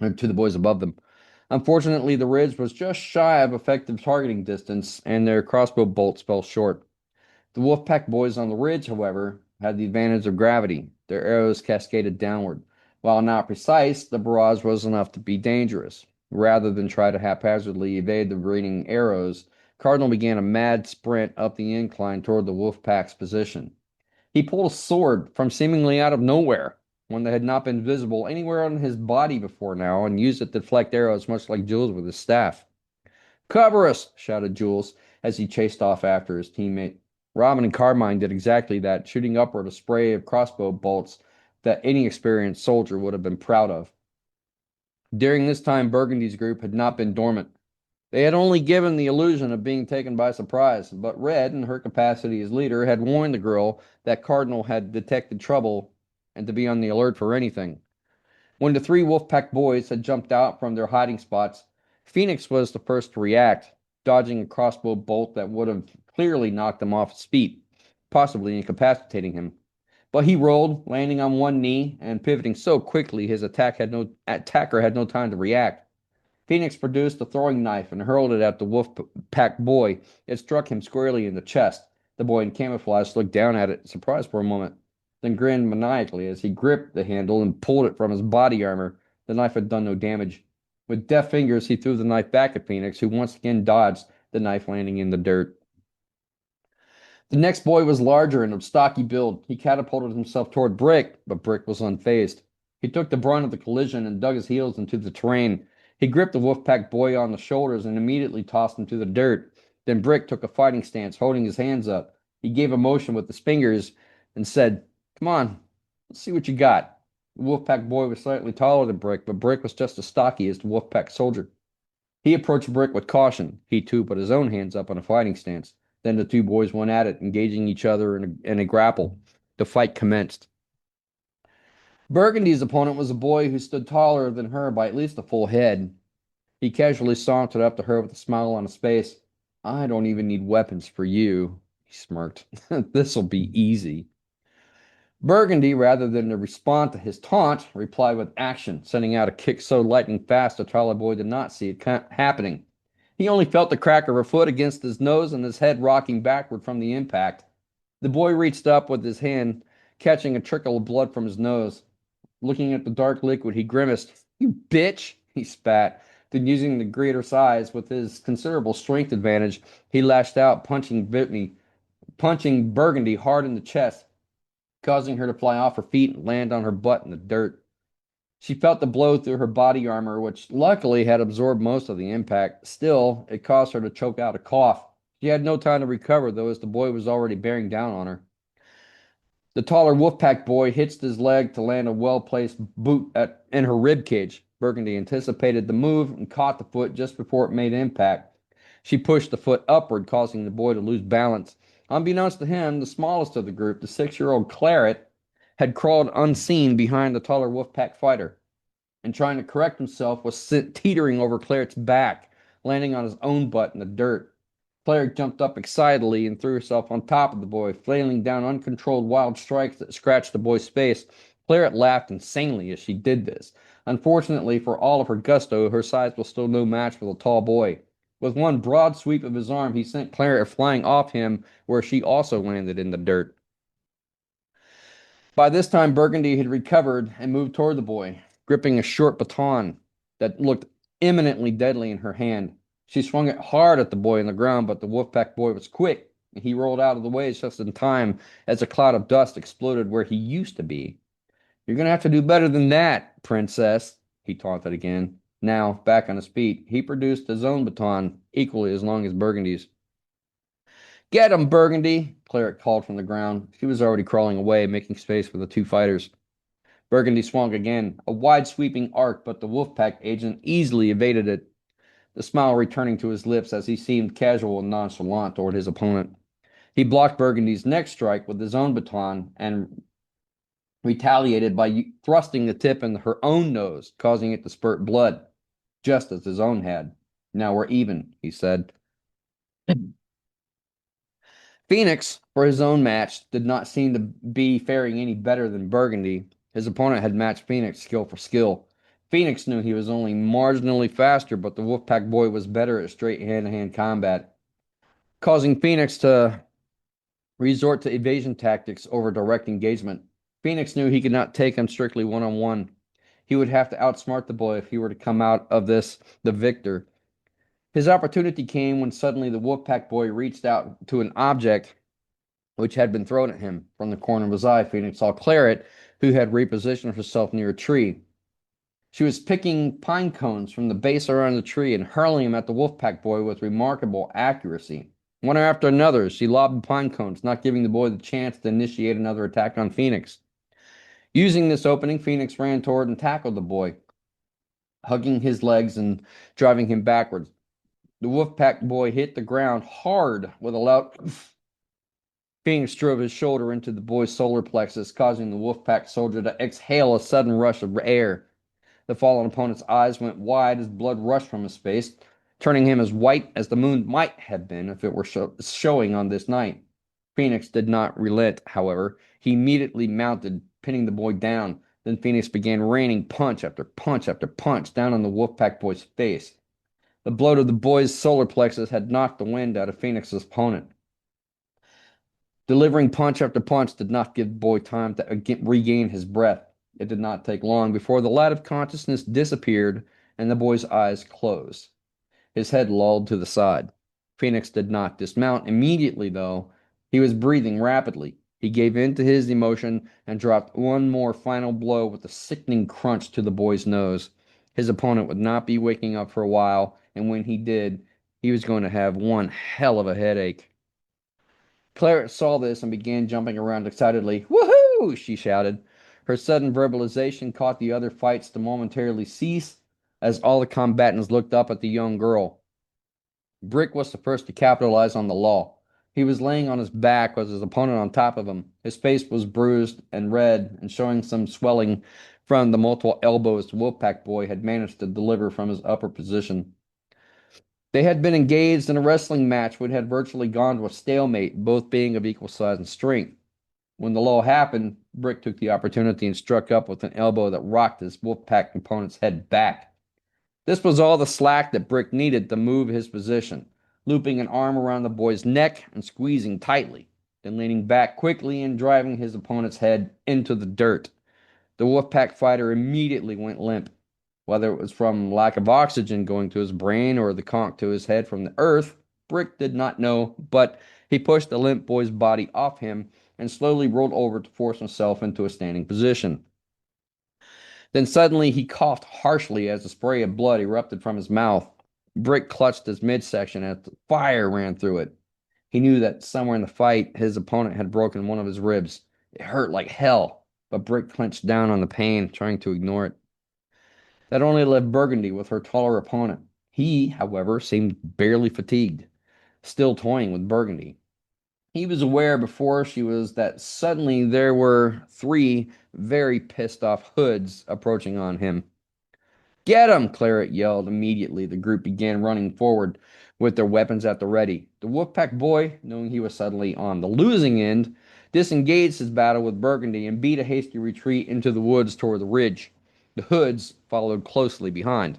or to the boys above them. Unfortunately, the ridge was just shy of effective targeting distance, and their crossbow bolts fell short. The Wolfpack boys on the ridge, however, had the advantage of gravity. Their arrows cascaded downward. While not precise, the barrage was enough to be dangerous. Rather than try to haphazardly evade the raining arrows, Cardinal began a mad sprint up the incline toward the Wolfpack's position. He pulled a sword from seemingly out of nowhere, one that had not been visible anywhere on his body before now, and used it to deflect arrows much like Jules with his staff. Cover us! Shouted Jules as he chased off after his teammate. Robin and Carmine did exactly that, shooting upward a spray of crossbow bolts that any experienced soldier would have been proud of. During this time, Burgundy's group had not been dormant. They had only given the illusion of being taken by surprise, but Red, in her capacity as leader, had warned the girl that Cardinal had detected trouble and to be on the alert for anything. When the 3 Wolfpack boys had jumped out from their hiding spots, Phoenix was the first to react, dodging a crossbow bolt that would have clearly knocked him off his feet, possibly incapacitating him. But he rolled, landing on one knee and pivoting so quickly his attacker had no time to react. Phoenix produced a throwing knife and hurled it at the wolf pack boy. It struck him squarely in the chest. The boy in camouflage looked down at it, surprised for a moment, then grinned maniacally as he gripped the handle and pulled it from his body armor. The knife had done no damage. With deft fingers, he threw the knife back at Phoenix, who once again dodged, the knife landing in the dirt. The next boy was larger and of stocky build. He catapulted himself toward Brick, but Brick was unfazed. He took the brunt of the collision and dug his heels into the terrain. He gripped the Wolfpack boy on the shoulders and immediately tossed him to the dirt. Then Brick took a fighting stance, holding his hands up. He gave a motion with his fingers and said, "Come on, let's see what you got." The Wolfpack boy was slightly taller than Brick, but Brick was just as stocky as the Wolfpack soldier. He approached Brick with caution. He too put his own hands up on a fighting stance. Then the two boys went at it, engaging each other in a grapple. The fight commenced. Burgundy's opponent was a boy who stood taller than her by at least a full head. He casually sauntered up to her with a smile on his face. "I don't even need weapons for you," he smirked. "This'll be easy." Burgundy, rather than to respond to his taunt, replied with action, sending out a kick so lightning fast the taller boy did not see it happening. He only felt the crack of her foot against his nose and his head rocking backward from the impact. The boy reached up with his hand, catching a trickle of blood from his nose. Looking at the dark liquid, he grimaced. "You bitch!" he spat. Then, using the greater size with his considerable strength advantage, he lashed out, punching Burgundy hard in the chest, causing her to fly off her feet and land on her butt in the dirt. She felt the blow through her body armor, which luckily had absorbed most of the impact. Still, it caused her to choke out a cough. She had no time to recover, though, as the boy was already bearing down on her. The taller Wolfpack boy hitched his leg to land a well-placed boot in her rib cage. Burgundy anticipated the move and caught the foot just before it made impact. She pushed the foot upward, causing the boy to lose balance. Unbeknownst to him, the smallest of the group, the 6-year-old Claret, had crawled unseen behind the taller Wolfpack fighter, and trying to correct himself was teetering over Claret's back, landing on his own butt in the dirt. Claret jumped up excitedly and threw herself on top of the boy, flailing down uncontrolled wild strikes that scratched the boy's face. Claret laughed insanely as she did this. Unfortunately, for all of her gusto, her size was still no match for the tall boy. With one broad sweep of his arm, he sent Claret flying off him, where she also landed in the dirt. By this time, Burgundy had recovered and moved toward the boy, gripping a short baton that looked imminently deadly in her hand. She swung it hard at the boy on the ground, but the Wolfpack boy was quick, and he rolled out of the way just in time as a cloud of dust exploded where he used to be. "You're going to have to do better than that, princess," he taunted again. Now, back on his feet, he produced his own baton, equally as long as Burgundy's. "Get him, Burgundy!" Claret called from the ground. She was already crawling away, making space for the two fighters. Burgundy swung again, a wide sweeping arc, but the Wolfpack agent easily evaded it, the smile returning to his lips as he seemed casual and nonchalant toward his opponent. He blocked Burgundy's next strike with his own baton and retaliated by thrusting the tip in her own nose, causing it to spurt blood, just as his own had. "Now we're even," he said. Phoenix, for his own match, did not seem to be faring any better than Burgundy. His opponent had matched Phoenix skill for skill. Phoenix knew he was only marginally faster, but the Wolfpack boy was better at straight hand-to-hand combat, causing Phoenix to resort to evasion tactics over direct engagement. Phoenix knew he could not take him strictly one-on-one. He would have to outsmart the boy if he were to come out of this the victor. His opportunity came when suddenly the Wolfpack boy reached out to an object which had been thrown at him. From the corner of his eye, Phoenix saw Claret, who had repositioned herself near a tree. She was picking pine cones from the base around the tree and hurling them at the Wolfpack boy with remarkable accuracy. One after another, she lobbed the pine cones, not giving the boy the chance to initiate another attack on Phoenix. Using this opening, Phoenix ran toward and tackled the boy, hugging his legs and driving him backwards. The Wolfpack boy hit the ground hard with a loud Phoenix drove his shoulder into the boy's solar plexus, causing the Wolfpack soldier to exhale a sudden rush of air. The fallen opponent's eyes went wide as blood rushed from his face, turning him as white as the moon might have been if it were showing on this night. Phoenix did not relent, however. He immediately mounted, pinning the boy down. Then Phoenix began raining punch after punch after punch down on the Wolfpack boy's face. The blow to the boy's solar plexus had knocked the wind out of Phoenix's opponent. Delivering punch after punch did not give the boy time to regain his breath. It did not take long before the light of consciousness disappeared and the boy's eyes closed. His head lolled to the side. Phoenix did not dismount immediately, though. He was breathing rapidly. He gave in to his emotion and dropped one more final blow with a sickening crunch to the boy's nose. His opponent would not be waking up for a while, and when he did, he was going to have one hell of a headache. Claret saw this and began jumping around excitedly. "Woohoo!" she shouted. Her sudden verbalization caused the other fights to momentarily cease as all the combatants looked up at the young girl. Brick was the first to capitalize on the lull. He was laying on his back with his opponent on top of him. His face was bruised and red and showing some swelling from the multiple elbows the Wolfpack boy had managed to deliver from his upper position. They had been engaged in a wrestling match which had virtually gone to a stalemate, both being of equal size and strength. When the lull happened, Brick took the opportunity and struck up with an elbow that rocked his Wolfpack opponent's head back. This was all the slack that Brick needed to move his position, looping an arm around the boy's neck and squeezing tightly, then leaning back quickly and driving his opponent's head into the dirt. The Wolfpack fighter immediately went limp. Whether it was from lack of oxygen going to his brain or the conk to his head from the earth, Brick did not know, but he pushed the limp boy's body off him and slowly rolled over to force himself into a standing position. Then suddenly he coughed harshly as a spray of blood erupted from his mouth. Brick clutched his midsection as the fire ran through it. He knew that somewhere in the fight his opponent had broken one of his ribs. It hurt like hell, but Brick clenched down on the pain, trying to ignore it. That only left Burgundy with her taller opponent. He, however, seemed barely fatigued, still toying with Burgundy. He was aware before she was that suddenly there were three very pissed off hoods approaching on him. "Get him!" Claret yelled. Immediately, the group began running forward with their weapons at the ready. The Wolfpack boy, knowing he was suddenly on the losing end, disengaged his battle with Burgundy and beat a hasty retreat into the woods toward the ridge. The hoods followed closely behind.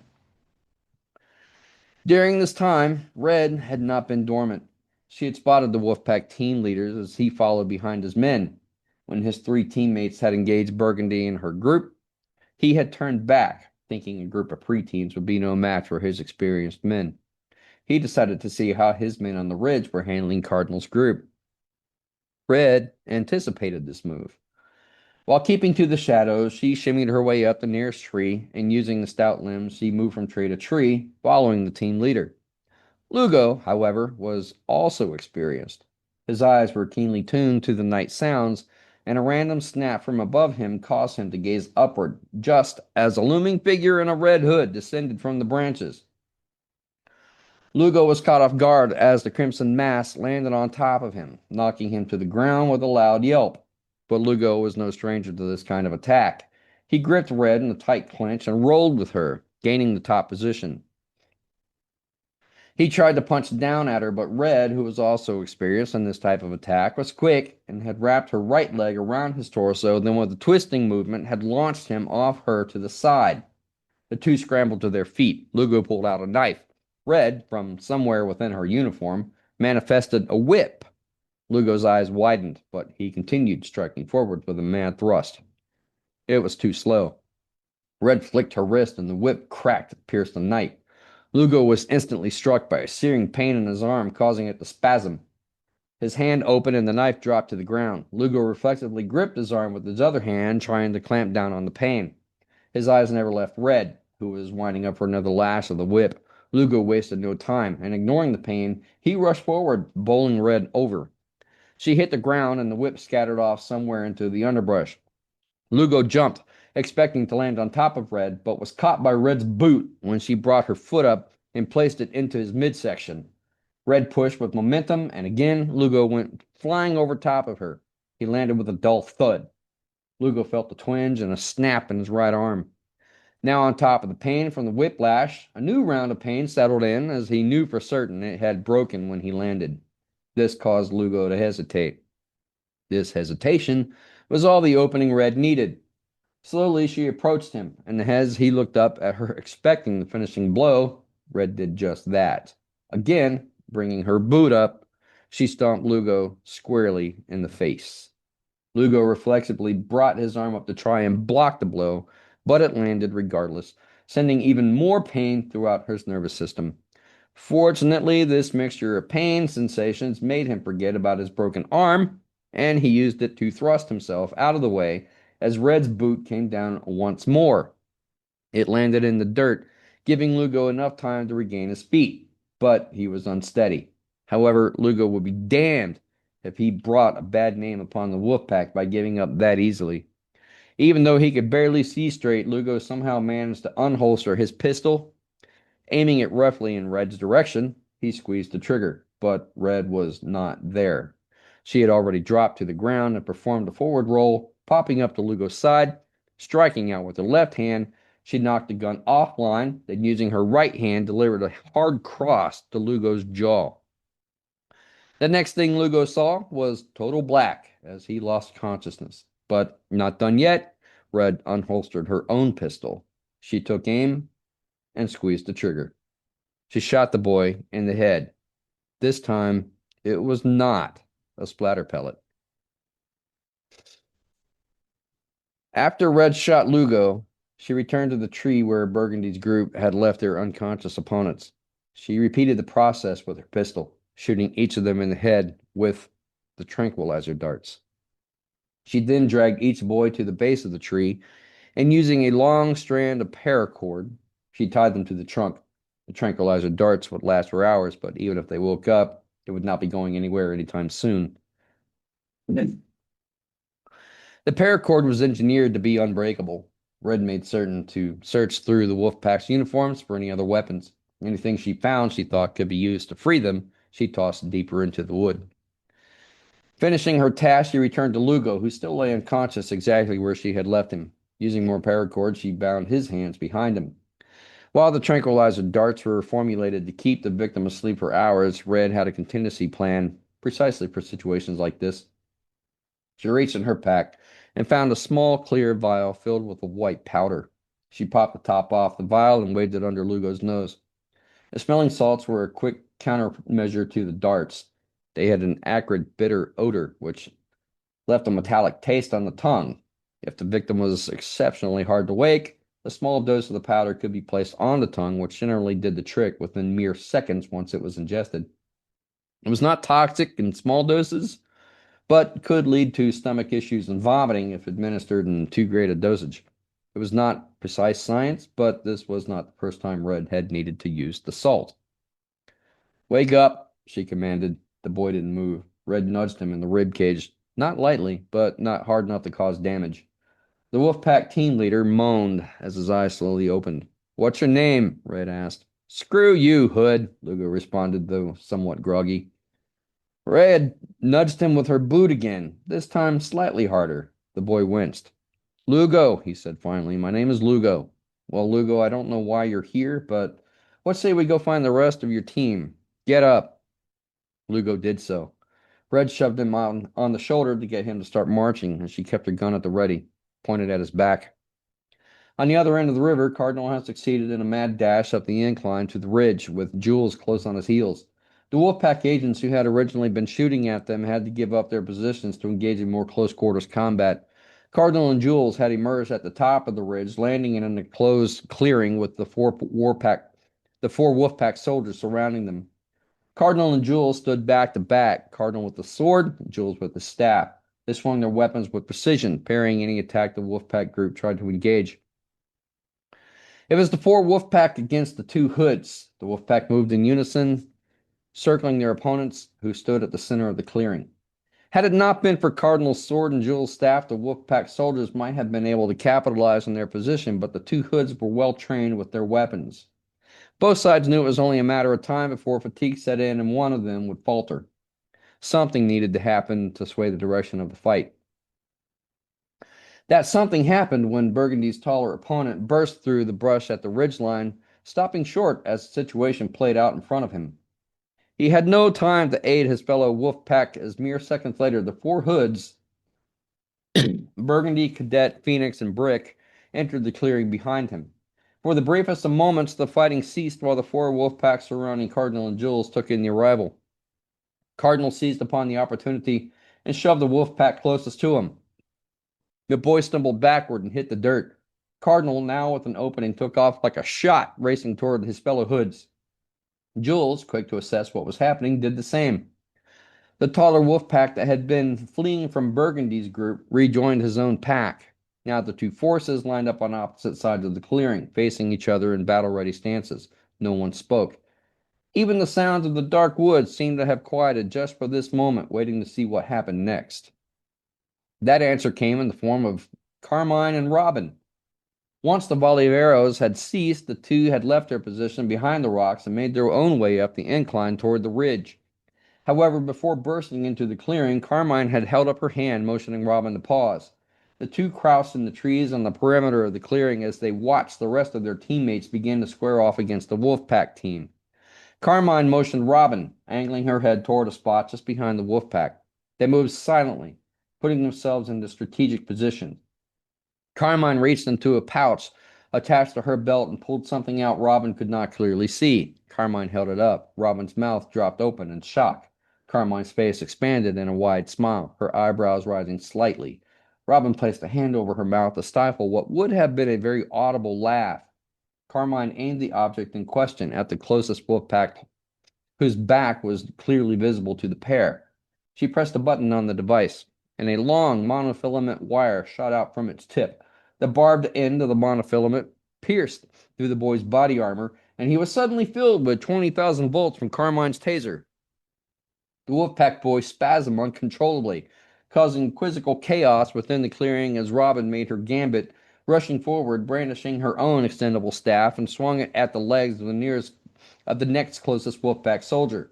During this time, Red had not been dormant. She had spotted the Wolfpack team leaders as he followed behind his men. When his three teammates had engaged Burgundy and her group, he had turned back, thinking a group of preteens would be no match for his experienced men. He decided to see how his men on the ridge were handling Cardinal's group. Red anticipated this move. While keeping to the shadows, she shimmied her way up the nearest tree, and using the stout limbs, she moved from tree to tree, following the team leader. Lugo, however, was also experienced. His eyes were keenly tuned to the night sounds, and a random snap from above him caused him to gaze upward, just as a looming figure in a red hood descended from the branches. Lugo was caught off guard as the crimson mass landed on top of him, knocking him to the ground with a loud yelp. But Lugo was no stranger to this kind of attack. He gripped Red in a tight clinch and rolled with her, gaining the top position. He tried to punch down at her, but Red, who was also experienced in this type of attack, was quick and had wrapped her right leg around his torso, then with a twisting movement had launched him off her to the side. The two scrambled to their feet. Lugo pulled out a knife. Red, from somewhere within her uniform, manifested a whip. Lugo's eyes widened, but he continued striking forward with a mad thrust. It was too slow. Red flicked her wrist, and the whip cracked and pierced the night. Lugo was instantly struck by a searing pain in his arm, causing it to spasm. His hand opened, and the knife dropped to the ground. Lugo reflexively gripped his arm with his other hand, trying to clamp down on the pain. His eyes never left Red, who was winding up for another lash of the whip. Lugo wasted no time, and ignoring the pain, he rushed forward, bowling Red over. She hit the ground, and the whip scattered off somewhere into the underbrush. Lugo jumped, expecting to land on top of Red, but was caught by Red's boot when she brought her foot up and placed it into his midsection. Red pushed with momentum, and again Lugo went flying over top of her. He landed with a dull thud. Lugo felt a twinge and a snap in his right arm. Now on top of the pain from the whiplash, a new round of pain settled in as he knew for certain it had broken when he landed. This caused Lugo to hesitate. This hesitation was all the opening Red needed. Slowly, she approached him, and as he looked up at her, expecting the finishing blow, Red did just that. Again, bringing her boot up, she stomped Lugo squarely in the face. Lugo reflexively brought his arm up to try and block the blow, but it landed regardless, sending even more pain throughout his nervous system. Fortunately, this mixture of pain sensations made him forget about his broken arm, and he used it to thrust himself out of the way as Red's boot came down once more. It landed in the dirt, giving Lugo enough time to regain his feet, but he was unsteady. However, Lugo would be damned if he brought a bad name upon the wolf pack by giving up that easily. Even though he could barely see straight, Lugo somehow managed to unholster his pistol. Aiming it roughly in Red's direction, he squeezed the trigger, but Red was not there. She had already dropped to the ground and performed a forward roll, popping up to Lugo's side, striking out with her left hand. She knocked the gun offline, then using her right hand, delivered a hard cross to Lugo's jaw. The next thing Lugo saw was total black as he lost consciousness. But not done yet, Red unholstered her own pistol. She took aim and squeezed the trigger. She shot the boy in the head. This time, it was not a splatter pellet. After Red shot Lugo, she returned to the tree where Burgundy's group had left their unconscious opponents. She repeated the process with her pistol, shooting each of them in the head with the tranquilizer darts. She then dragged each boy to the base of the tree, and using a long strand of paracord, she tied them to the trunk. The tranquilizer darts would last for hours, but even if they woke up, it would not be going anywhere anytime soon. The paracord was engineered to be unbreakable. Red made certain to search through the Wolfpack's uniforms for any other weapons. Anything she found she thought could be used to free them, she tossed deeper into the wood. Finishing her task, she returned to Lugo, who still lay unconscious exactly where she had left him. Using more paracord, she bound his hands behind him. While the tranquilizer darts were formulated to keep the victim asleep for hours, Red had a contingency plan precisely for situations like this. She reached in her pack and found a small clear vial filled with a white powder. She popped the top off the vial and waved it under Lugo's nose. The smelling salts were a quick countermeasure to the darts. They had an acrid, bitter odor, which left a metallic taste on the tongue. If the victim was exceptionally hard to wake, a small dose of the powder could be placed on the tongue, which generally did the trick within mere seconds once it was ingested. It was not toxic in small doses, but could lead to stomach issues and vomiting if administered in too great a dosage. It was not precise science, but this was not the first time Red had needed to use the salt. Wake up, she commanded. The boy didn't move. Red nudged him in the rib cage, not lightly, but not hard enough to cause damage. The Wolfpack team leader moaned as his eyes slowly opened. What's your name? Red asked. Screw you, Hood, Lugo responded, though somewhat groggy. Red nudged him with her boot again, this time slightly harder. The boy winced. Lugo, he said finally. My name is Lugo. Well, Lugo, I don't know why you're here, but what say we go find the rest of your team? Get up. Lugo did so. Red shoved him on the shoulder to get him to start marching, and she kept her gun at the ready, pointed at his back. On the other end of the river, Cardinal had succeeded in a mad dash up the incline to the ridge, with Jules close on his heels. The Wolfpack agents who had originally been shooting at them had to give up their positions to engage in more close quarters combat. Cardinal and Jules had emerged at the top of the ridge, landing in an enclosed clearing with the four Wolfpack soldiers surrounding them. Cardinal and Jules stood back to back, Cardinal with the sword, Jules with the staff. They swung their weapons with precision, parrying any attack the Wolfpack group tried to engage. It was the four Wolfpack against the two Hoods. The Wolfpack moved in unison, circling their opponents, who stood at the center of the clearing. Had it not been for Cardinal's sword and Jules' staff, the Wolfpack soldiers might have been able to capitalize on their position, but the two Hoods were well trained with their weapons. Both sides knew it was only a matter of time before fatigue set in and one of them would falter. Something needed to happen to sway the direction of the fight. That something happened when Burgundy's taller opponent burst through the brush at the ridgeline, stopping short as the situation played out in front of him. He had no time to aid his fellow wolf pack, as mere seconds later the four Hoods Burgundy, Cadet, Phoenix, and Brick entered the clearing behind him. For the briefest of moments, the fighting ceased while the four wolf packs surrounding Cardinal and Jules took in the arrival. Cardinal seized upon the opportunity and shoved the wolf pack closest to him. The boy stumbled backward and hit the dirt. Cardinal, now with an opening, took off like a shot, racing toward his fellow hoods. Jules, quick to assess what was happening, did the same. The taller wolf pack that had been fleeing from Burgundy's group rejoined his own pack. Now the two forces lined up on opposite sides of the clearing, facing each other in battle-ready stances. No one spoke. Even the sounds of the dark woods seemed to have quieted just for this moment, waiting to see what happened next. That answer came in the form of Carmine and Robin. Once the volley of arrows had ceased, the two had left their position behind the rocks and made their own way up the incline toward the ridge. However, before bursting into the clearing, Carmine had held up her hand, motioning Robin to pause. The two crouched in the trees on the perimeter of the clearing as they watched the rest of their teammates begin to square off against the Wolfpack team. Carmine motioned Robin, angling her head toward a spot just behind the Wolfpack. They moved silently, putting themselves into strategic position. Carmine reached into a pouch attached to her belt and pulled something out Robin could not clearly see. Carmine held it up. Robin's mouth dropped open in shock. Carmine's face expanded in a wide smile, her eyebrows rising slightly. Robin placed a hand over her mouth to stifle what would have been a very audible laugh. Carmine aimed the object in question at the closest wolf pack, whose back was clearly visible to the pair. She pressed a button on the device, and a long monofilament wire shot out from its tip. The barbed end of the monofilament pierced through the boy's body armor, and he was suddenly filled with 20,000 volts from Carmine's taser. The Wolfpack boy spasmed uncontrollably, causing quizzical chaos within the clearing as Robin made her gambit, rushing forward, brandishing her own extendable staff, and swung it at the legs of the next closest Wolfpack soldier.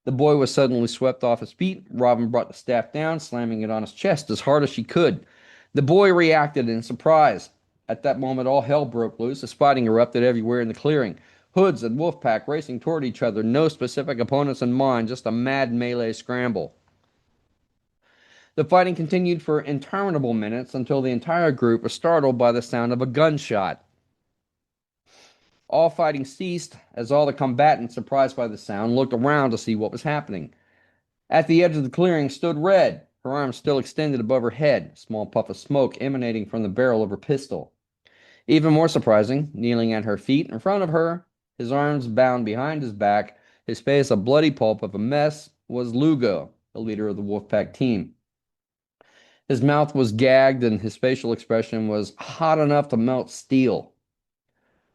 The boy was suddenly swept off his feet. Robin brought the staff down, slamming it on his chest as hard as she could. The boy reacted in surprise. At that moment, all hell broke loose as fighting erupted everywhere in the clearing. Hoods and Wolfpack racing toward each other, no specific opponents in mind, just a mad melee scramble. The fighting continued for interminable minutes until the entire group was startled by the sound of a gunshot. All fighting ceased as all the combatants, surprised by the sound, looked around to see what was happening. At the edge of the clearing stood Red, her arms still extended above her head, a small puff of smoke emanating from the barrel of her pistol. Even more surprising, kneeling at her feet in front of her, his arms bound behind his back, his face a bloody pulp of a mess, was Lugo, the leader of the Wolfpack team. His mouth was gagged and his facial expression was hot enough to melt steel.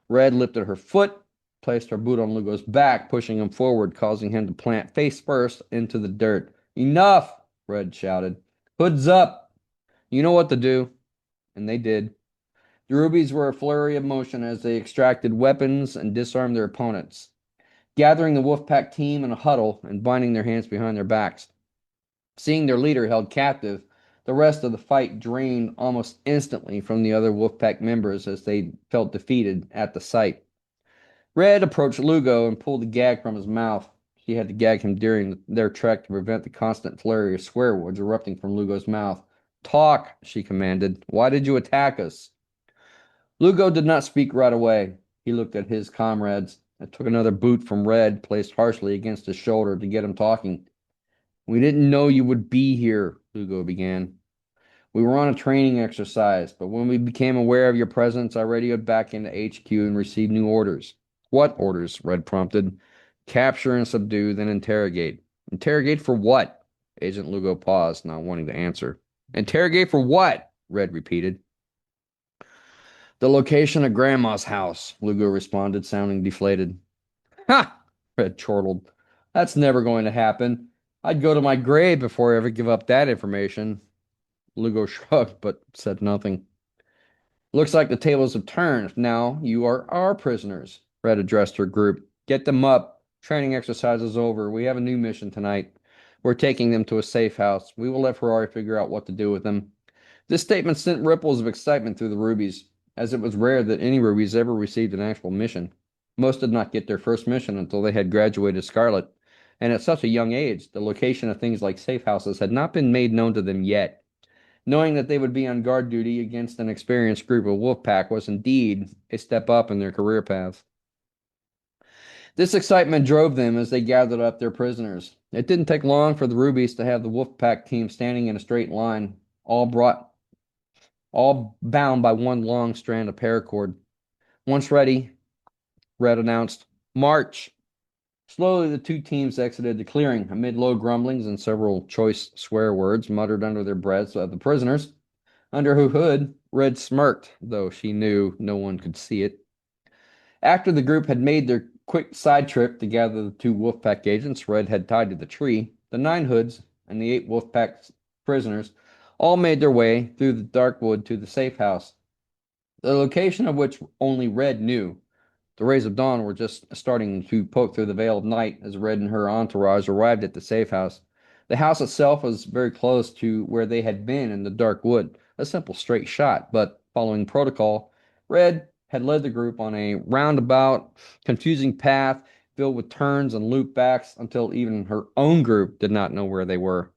Red lifted her foot, placed her boot on Lugo's back, pushing him forward, causing him to plant face first into the dirt. "Enough!" Red shouted. "Hoods up! You know what to do." And they did. The rubies were a flurry of motion as they extracted weapons and disarmed their opponents, gathering the Wolfpack team in a huddle and binding their hands behind their backs. Seeing their leader held captive, the rest of the fight drained almost instantly from the other Wolfpack members as they felt defeated at the sight. Red approached Lugo and pulled the gag from his mouth. She had to gag him during their trek to prevent the constant flurry of swear words erupting from Lugo's mouth. "Talk," she commanded. "Why did you attack us?" Lugo did not speak right away. He looked at his comrades and took another boot from Red, placed harshly against his shoulder to get him talking. "We didn't know you would be here," Lugo began. "We were on a training exercise, but when we became aware of your presence, I radioed back into HQ and received new orders." "What orders?" Red prompted. "Capture and subdue, then interrogate." "Interrogate for what?" Agent Lugo paused, not wanting to answer. "Interrogate for what?" Red repeated. "The location of Grandma's house," Lugo responded, sounding deflated. "Ha!" Red chortled. "That's never going to happen. I'd go to my grave before I ever give up that information." Lugo shrugged, but said nothing. "Looks like the tables have turned. Now you are our prisoners." Red addressed her group. "Get them up. Training exercise is over. We have a new mission tonight. We're taking them to a safe house. We will let Ferrari figure out what to do with them." This statement sent ripples of excitement through the rubies, as it was rare that any rubies ever received an actual mission. Most did not get their first mission until they had graduated Scarlet, and at such a young age, the location of things like safe houses had not been made known to them yet. Knowing that they would be on guard duty against an experienced group of wolf pack was indeed a step up in their career paths. This excitement drove them as they gathered up their prisoners. It didn't take long for the Rubies to have the wolf pack team standing in a straight line, all bound by one long strand of paracord. Once ready, Red announced, "March." Slowly, the two teams exited the clearing, amid low grumblings and several choice swear words muttered under their breaths of the prisoners. Under her hood, Red smirked, though she knew no one could see it. After the group had made their quick side trip to gather the two Wolfpack agents Red had tied to the tree, the 9 hoods and the 8 Wolfpack prisoners all made their way through the dark wood to the safe house, the location of which only Red knew. The rays of dawn were just starting to poke through the veil of night as Red and her entourage arrived at the safe house. The house itself was very close to where they had been in the dark wood, a simple straight shot, but following protocol, Red had led the group on a roundabout, confusing path filled with turns and loopbacks until even her own group did not know where they were.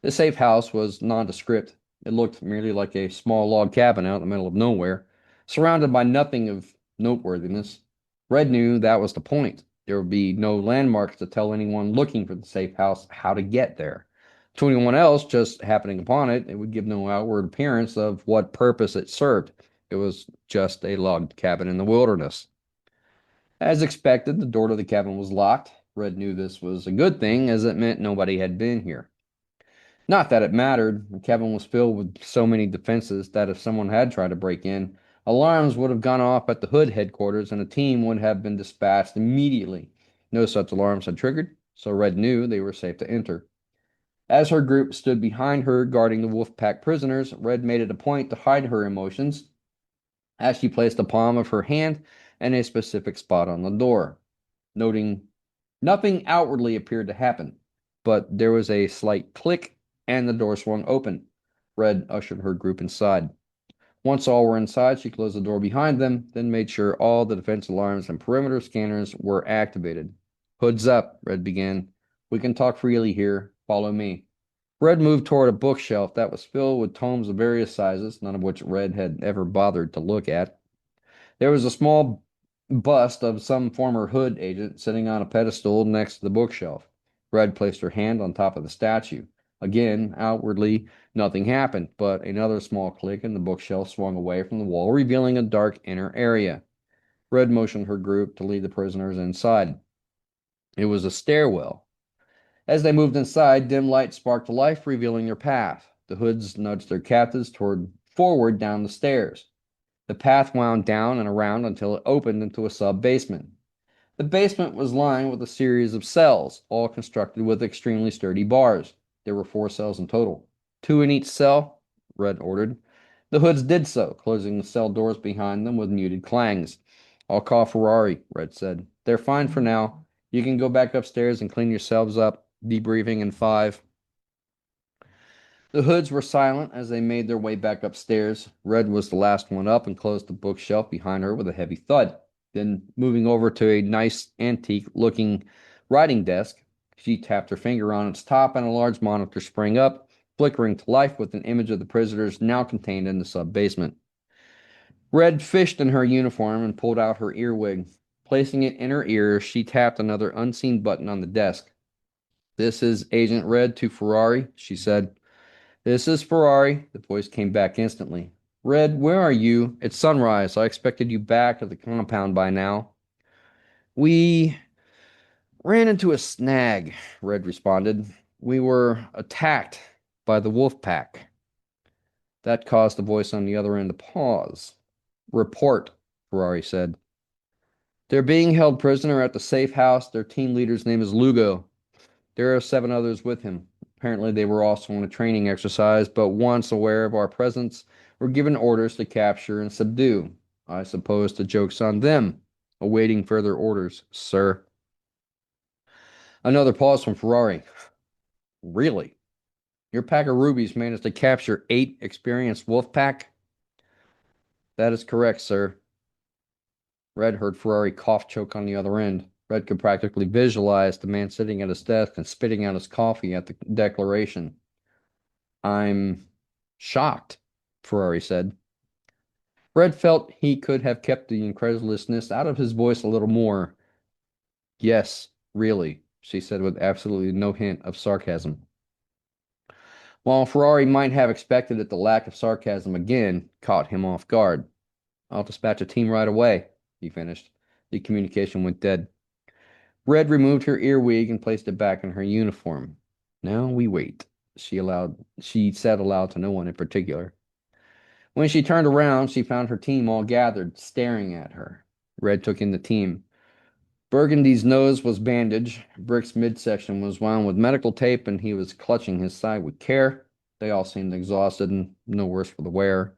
The safe house was nondescript. It looked merely like a small log cabin out in the middle of nowhere, surrounded by nothing of noteworthiness. Red knew that was the point. There would be no landmarks to tell anyone looking for the safe house how to get there. To anyone else just happening upon it, it would give no outward appearance of what purpose it served. It was just a log cabin in the wilderness. As expected, the door to the cabin was locked. Red knew this was a good thing, as it meant nobody had been here. Not that it mattered. The cabin was filled with so many defenses that if someone had tried to break in, alarms would have gone off at the Hood headquarters and a team would have been dispatched immediately. No such alarms had triggered, so Red knew they were safe to enter. As her group stood behind her guarding the Wolfpack prisoners, Red made it a point to hide her emotions as she placed the palm of her hand in a specific spot on the door, noting nothing outwardly appeared to happen, but there was a slight click and the door swung open. Red ushered her group inside. Once all were inside, she closed the door behind them, then made sure all the defense alarms and perimeter scanners were activated. "Hoods up," Red began. "We can talk freely here. Follow me." Red moved toward a bookshelf that was filled with tomes of various sizes, none of which Red had ever bothered to look at. There was a small bust of some former Hood agent sitting on a pedestal next to the bookshelf. Red placed her hand on top of the statue. Again, outwardly, nothing happened, but another small click and the bookshelf swung away from the wall, revealing a dark inner area. Red motioned her group to lead the prisoners inside. It was a stairwell. As they moved inside, dim light sparked to life, revealing their path. The Hoods nudged their captives forward down the stairs. The path wound down and around until it opened into a sub-basement. The basement was lined with a series of cells, all constructed with extremely sturdy bars. There were 4 cells in total. 2 in each cell, Red ordered. The Hoods did so, closing the cell doors behind them with muted clangs. "I'll call Ferrari," Red said. "They're fine for now. You can go back upstairs and clean yourselves up. Debriefing in 5." The Hoods were silent as they made their way back upstairs. Red was the last one up and closed the bookshelf behind her with a heavy thud. Then, moving over to a nice antique-looking writing desk, she tapped her finger on its top and a large monitor sprang up, flickering to life with an image of the prisoners now contained in the sub-basement. Red fished in her uniform and pulled out her earwig. Placing it in her ear, she tapped another unseen button on the desk. "This is Agent Red to Ferrari," she said. "This is Ferrari." The voice came back instantly. "Red, where are you? It's sunrise. I expected you back at the compound by now." "We ran into a snag," Red responded. "We were attacked by the wolf pack." That caused the voice on the other end to pause. "Report," Ferrari said. "They're being held prisoner at the safe house. Their team leader's name is Lugo. There are 7 others with him. Apparently they were also on a training exercise, but once aware of our presence, were given orders to capture and subdue. I suppose the joke's on them. Awaiting further orders, sir." Another pause from Ferrari. "Really? Your pack of rubies managed to capture 8 experienced wolf pack?" "That is correct, sir." Red heard Ferrari cough choke on the other end. Red could practically visualize the man sitting at his desk and spitting out his coffee at the declaration. I'm shocked, Ferrari said. Red felt he could have kept the incredulousness out of his voice a little more. Yes, really, she said with absolutely no hint of sarcasm. While Ferrari might have expected that the lack of sarcasm again caught him off guard. I'll dispatch a team right away, he finished. The communication went dead. Red removed her earwig and placed it back in her uniform. Now we wait, she said aloud to no one in particular. When she turned around, she found her team all gathered, staring at her. Red took in the team. Burgundy's nose was bandaged, Brick's midsection was wound with medical tape, and he was clutching his side with care. They all seemed exhausted and no worse for the wear.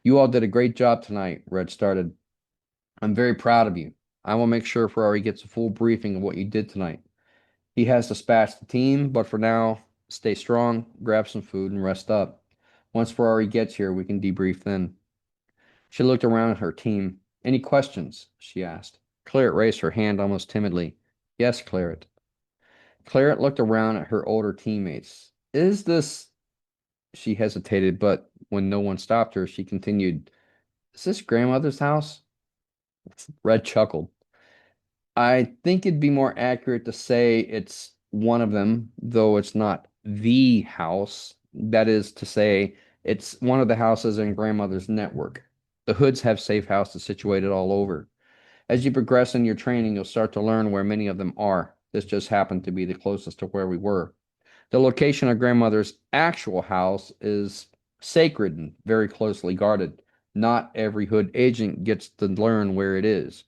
You all did a great job tonight, Red started. I'm very proud of you. I will make sure Ferrari gets a full briefing of what you did tonight. He has dispatched the team, but for now, stay strong, grab some food, and rest up. Once Ferrari gets here, we can debrief then. She looked around at her team. Any questions? She asked. Claret raised her hand almost timidly. Yes, Claret. Claret looked around at her older teammates. Is this... She hesitated, but when no one stopped her, she continued, Is this grandmother's house? Red chuckled. I think it'd be more accurate to say it's one of them, though it's not the house. That is to say, it's one of the houses in grandmother's network. The Hoods have safe houses situated all over. As you progress in your training, you'll start to learn where many of them are. This just happened to be the closest to where we were. The location of grandmother's actual house is sacred and very closely guarded. Not every Hood agent gets to learn where it is.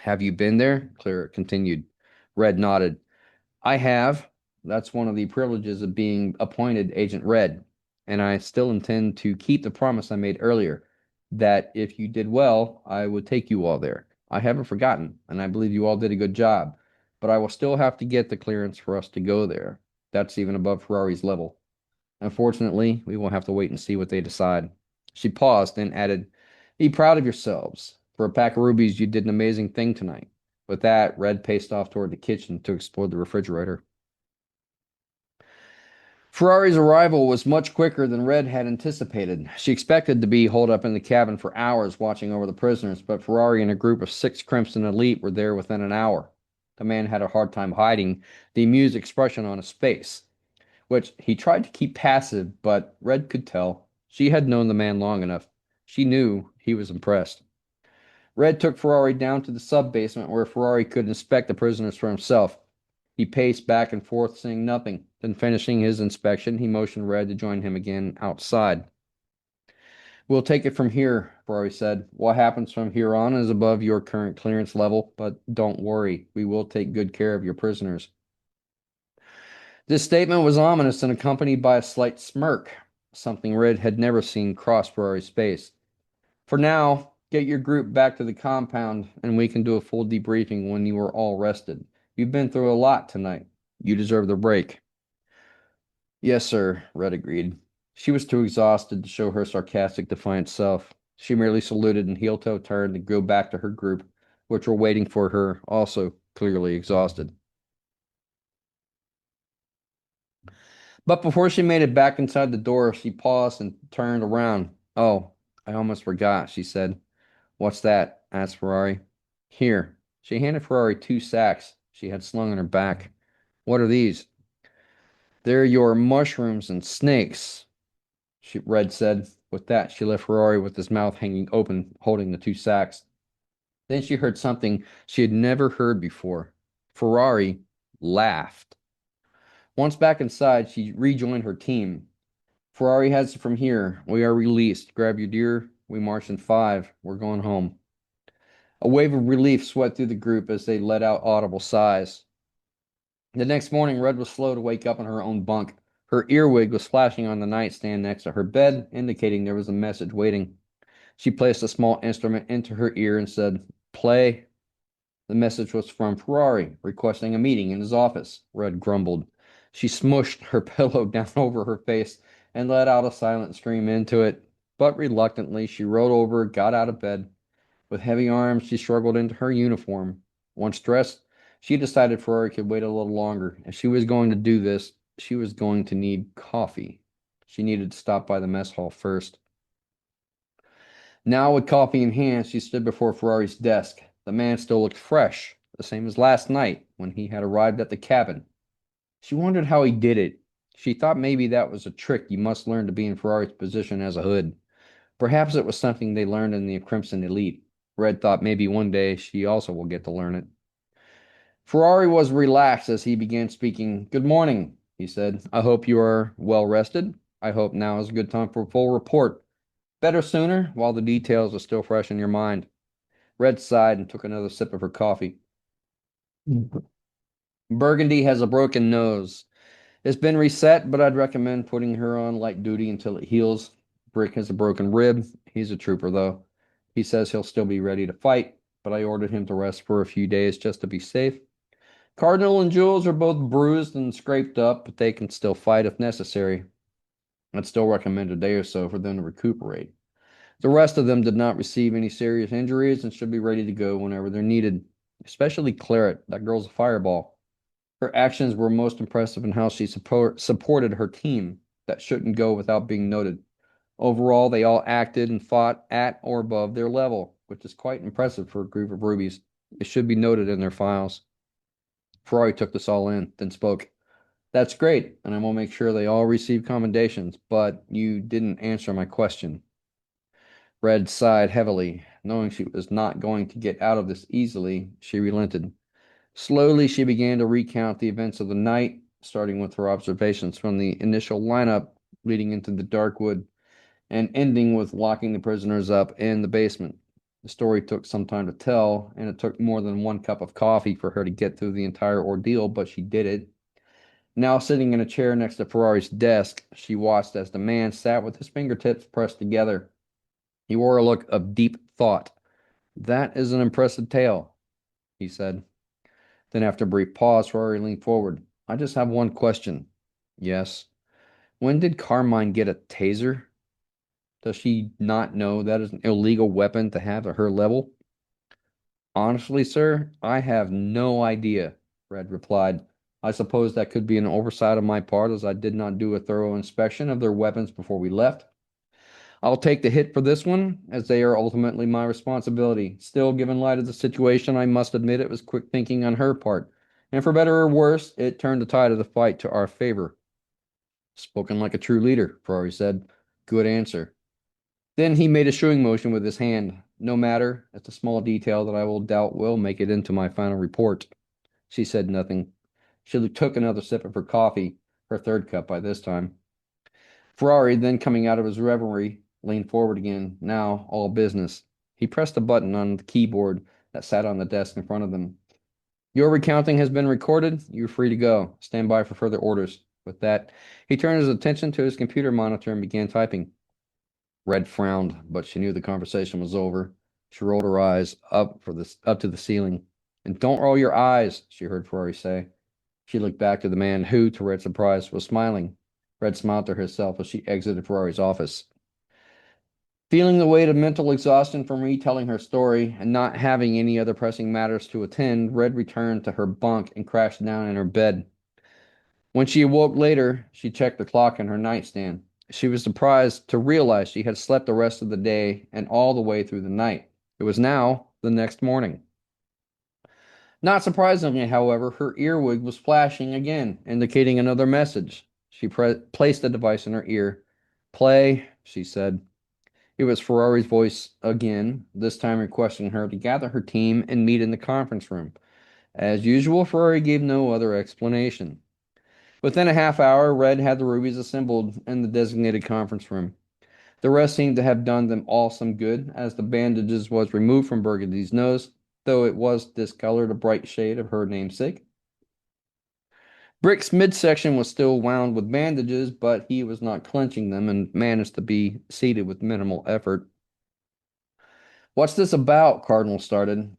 Have you been there? Claire continued. Red nodded. I have. That's one of the privileges of being appointed Agent Red. And I still intend to keep the promise I made earlier that if you did well, I would take you all there. I haven't forgotten, and I believe you all did a good job. But I will still have to get the clearance for us to go there. That's even above Ferrari's level. Unfortunately, we will have to wait and see what they decide. She paused, then added, Be proud of yourselves. For a pack of rubies, you did an amazing thing tonight. With that, Red paced off toward the kitchen to explore the refrigerator. Ferrari's arrival was much quicker than Red had anticipated. She expected to be holed up in the cabin for hours watching over the prisoners, but Ferrari and a group of 6 Crimson Elite were there within an hour. The man had a hard time hiding the amused expression on his face, which he tried to keep passive, but Red could tell. She had known the man long enough. She knew he was impressed. Red took Ferrari down to the sub-basement where Ferrari could inspect the prisoners for himself. He paced back and forth, saying nothing. Then, finishing his inspection, he motioned Red to join him again outside. We'll take it from here, Ferrari said. What happens from here on is above your current clearance level, but don't worry. We will take good care of your prisoners. This statement was ominous and accompanied by a slight smirk, something Red had never seen cross Ferrari's face. For now, get your group back to the compound, and we can do a full debriefing when you are all rested. You've been through a lot tonight. You deserve the break. Yes, sir, Red agreed. She was too exhausted to show her sarcastic, defiant self. She merely saluted and heel-toe turned to go back to her group, which were waiting for her, also clearly exhausted. But before she made it back inside the door, she paused and turned around. Oh, I almost forgot, she said. What's that? Asked Ferrari. Here. She handed Ferrari 2 sacks she had slung on her back. What are these? They're your mushrooms and snakes, Red said. With that, she left Ferrari with his mouth hanging open, holding the 2 sacks. Then she heard something she had never heard before. Ferrari laughed. Once back inside, she rejoined her team. Ferrari heads from here. We are released. Grab your gear. We march in 5. We're going home. A wave of relief swept through the group as they let out audible sighs. The next morning, Red was slow to wake up in her own bunk. Her earwig was flashing on the nightstand next to her bed, indicating there was a message waiting. She placed a small instrument into her ear and said, Play. The message was from Ferrari, requesting a meeting in his office. Red grumbled. She smushed her pillow down over her face and let out a silent scream into it. But reluctantly, she rolled over, got out of bed. With heavy arms, she struggled into her uniform. Once dressed, she decided Ferrari could wait a little longer. If she was going to do this, she was going to need coffee. She needed to stop by the mess hall first. Now, with coffee in hand, she stood before Ferrari's desk. The man still looked fresh, the same as last night when he had arrived at the cabin. She wondered how he did it. She thought maybe that was a trick you must learn to be in Ferrari's position as a hood. Perhaps it was something they learned in the Crimson Elite. Red thought maybe one day she also will get to learn it. Ferrari was relaxed as he began speaking. "Good morning," he said. "I hope you are well rested. I hope now is a good time for a full report. Better sooner, while the details are still fresh in your mind." Red sighed and took another sip of her coffee. "Burgundy has a broken nose. It's been reset, but I'd recommend putting her on light duty until it heals. Brick has a broken rib. He's a trooper, though. He says he'll still be ready to fight, but I ordered him to rest for a few days just to be safe. Cardinal and Jules are both bruised and scraped up, but they can still fight if necessary. I'd still recommend a day or so for them to recuperate. The rest of them did not receive any serious injuries and should be ready to go whenever they're needed, especially Claret. That girl's a fireball. Her actions were most impressive in how she supported her team. That shouldn't go without being noted. Overall, they all acted and fought at or above their level, which is quite impressive for a group of rubies. It should be noted in their files." Ferrari took this all in, then spoke. "That's great, and I will make sure they all receive commendations, but you didn't answer my question." Red sighed heavily. Knowing she was not going to get out of this easily, she relented. Slowly, she began to recount the events of the night, starting with her observations from the initial lineup leading into the dark wood and ending with locking the prisoners up in the basement. The story took some time to tell, and it took more than one cup of coffee for her to get through the entire ordeal, but she did it. Now, sitting in a chair next to Ferrari's desk, she watched as the man sat with his fingertips pressed together. He wore a look of deep thought. "That is an impressive tale," he said. Then, after a brief pause, Ferrari leaned forward. "I just have one question." "Yes." "When did Carmine get a taser? Does she not know that is an illegal weapon to have at her level?" "Honestly, sir, I have no idea," Red replied. "I suppose that could be an oversight on my part, as I did not do a thorough inspection of their weapons before we left. I'll take the hit for this one, as they are ultimately my responsibility. Still, given light of the situation, I must admit it was quick thinking on her part, and for better or worse, it turned the tide of the fight to our favor." "Spoken like a true leader," Ferrari said. "Good answer." Then he made a shooing motion with his hand. "No matter. It's a small detail that I will doubt will make it into my final report." She said nothing. She took another sip of her coffee, her third cup by this time. Ferrari, then coming out of his reverie, leaned forward again, now all business. He pressed a button on the keyboard that sat on the desk in front of them. "Your recounting has been recorded. You're free to go. Stand by for further orders." With that, he turned his attention to his computer monitor and began typing. Red frowned, but she knew the conversation was over. She rolled her eyes up to the ceiling. "And don't roll your eyes," she heard Ferrari say. She looked back to the man who, to Red's surprise, was smiling. Red smiled to herself as she exited Ferrari's office. Feeling the weight of mental exhaustion from retelling her story and not having any other pressing matters to attend, Red returned to her bunk and crashed down in her bed. When she awoke later, she checked the clock in her nightstand. She was surprised to realize she had slept the rest of the day and all the way through the night. It was now the next morning. Not surprisingly, however, her earwig was flashing again, indicating another message. She placed the device in her ear. "Play," she said. It was Ferrari's voice again, this time requesting her to gather her team and meet in the conference room. As usual, Ferrari gave no other explanation. Within a half hour, Red had the rubies assembled in the designated conference room. The rest seemed to have done them all some good, as the bandages was removed from Burgundy's nose, though it was discolored a bright shade of her namesake. Brick's midsection was still wound with bandages, but he was not clenching them and managed to be seated with minimal effort. "What's this about?" Cardinal started.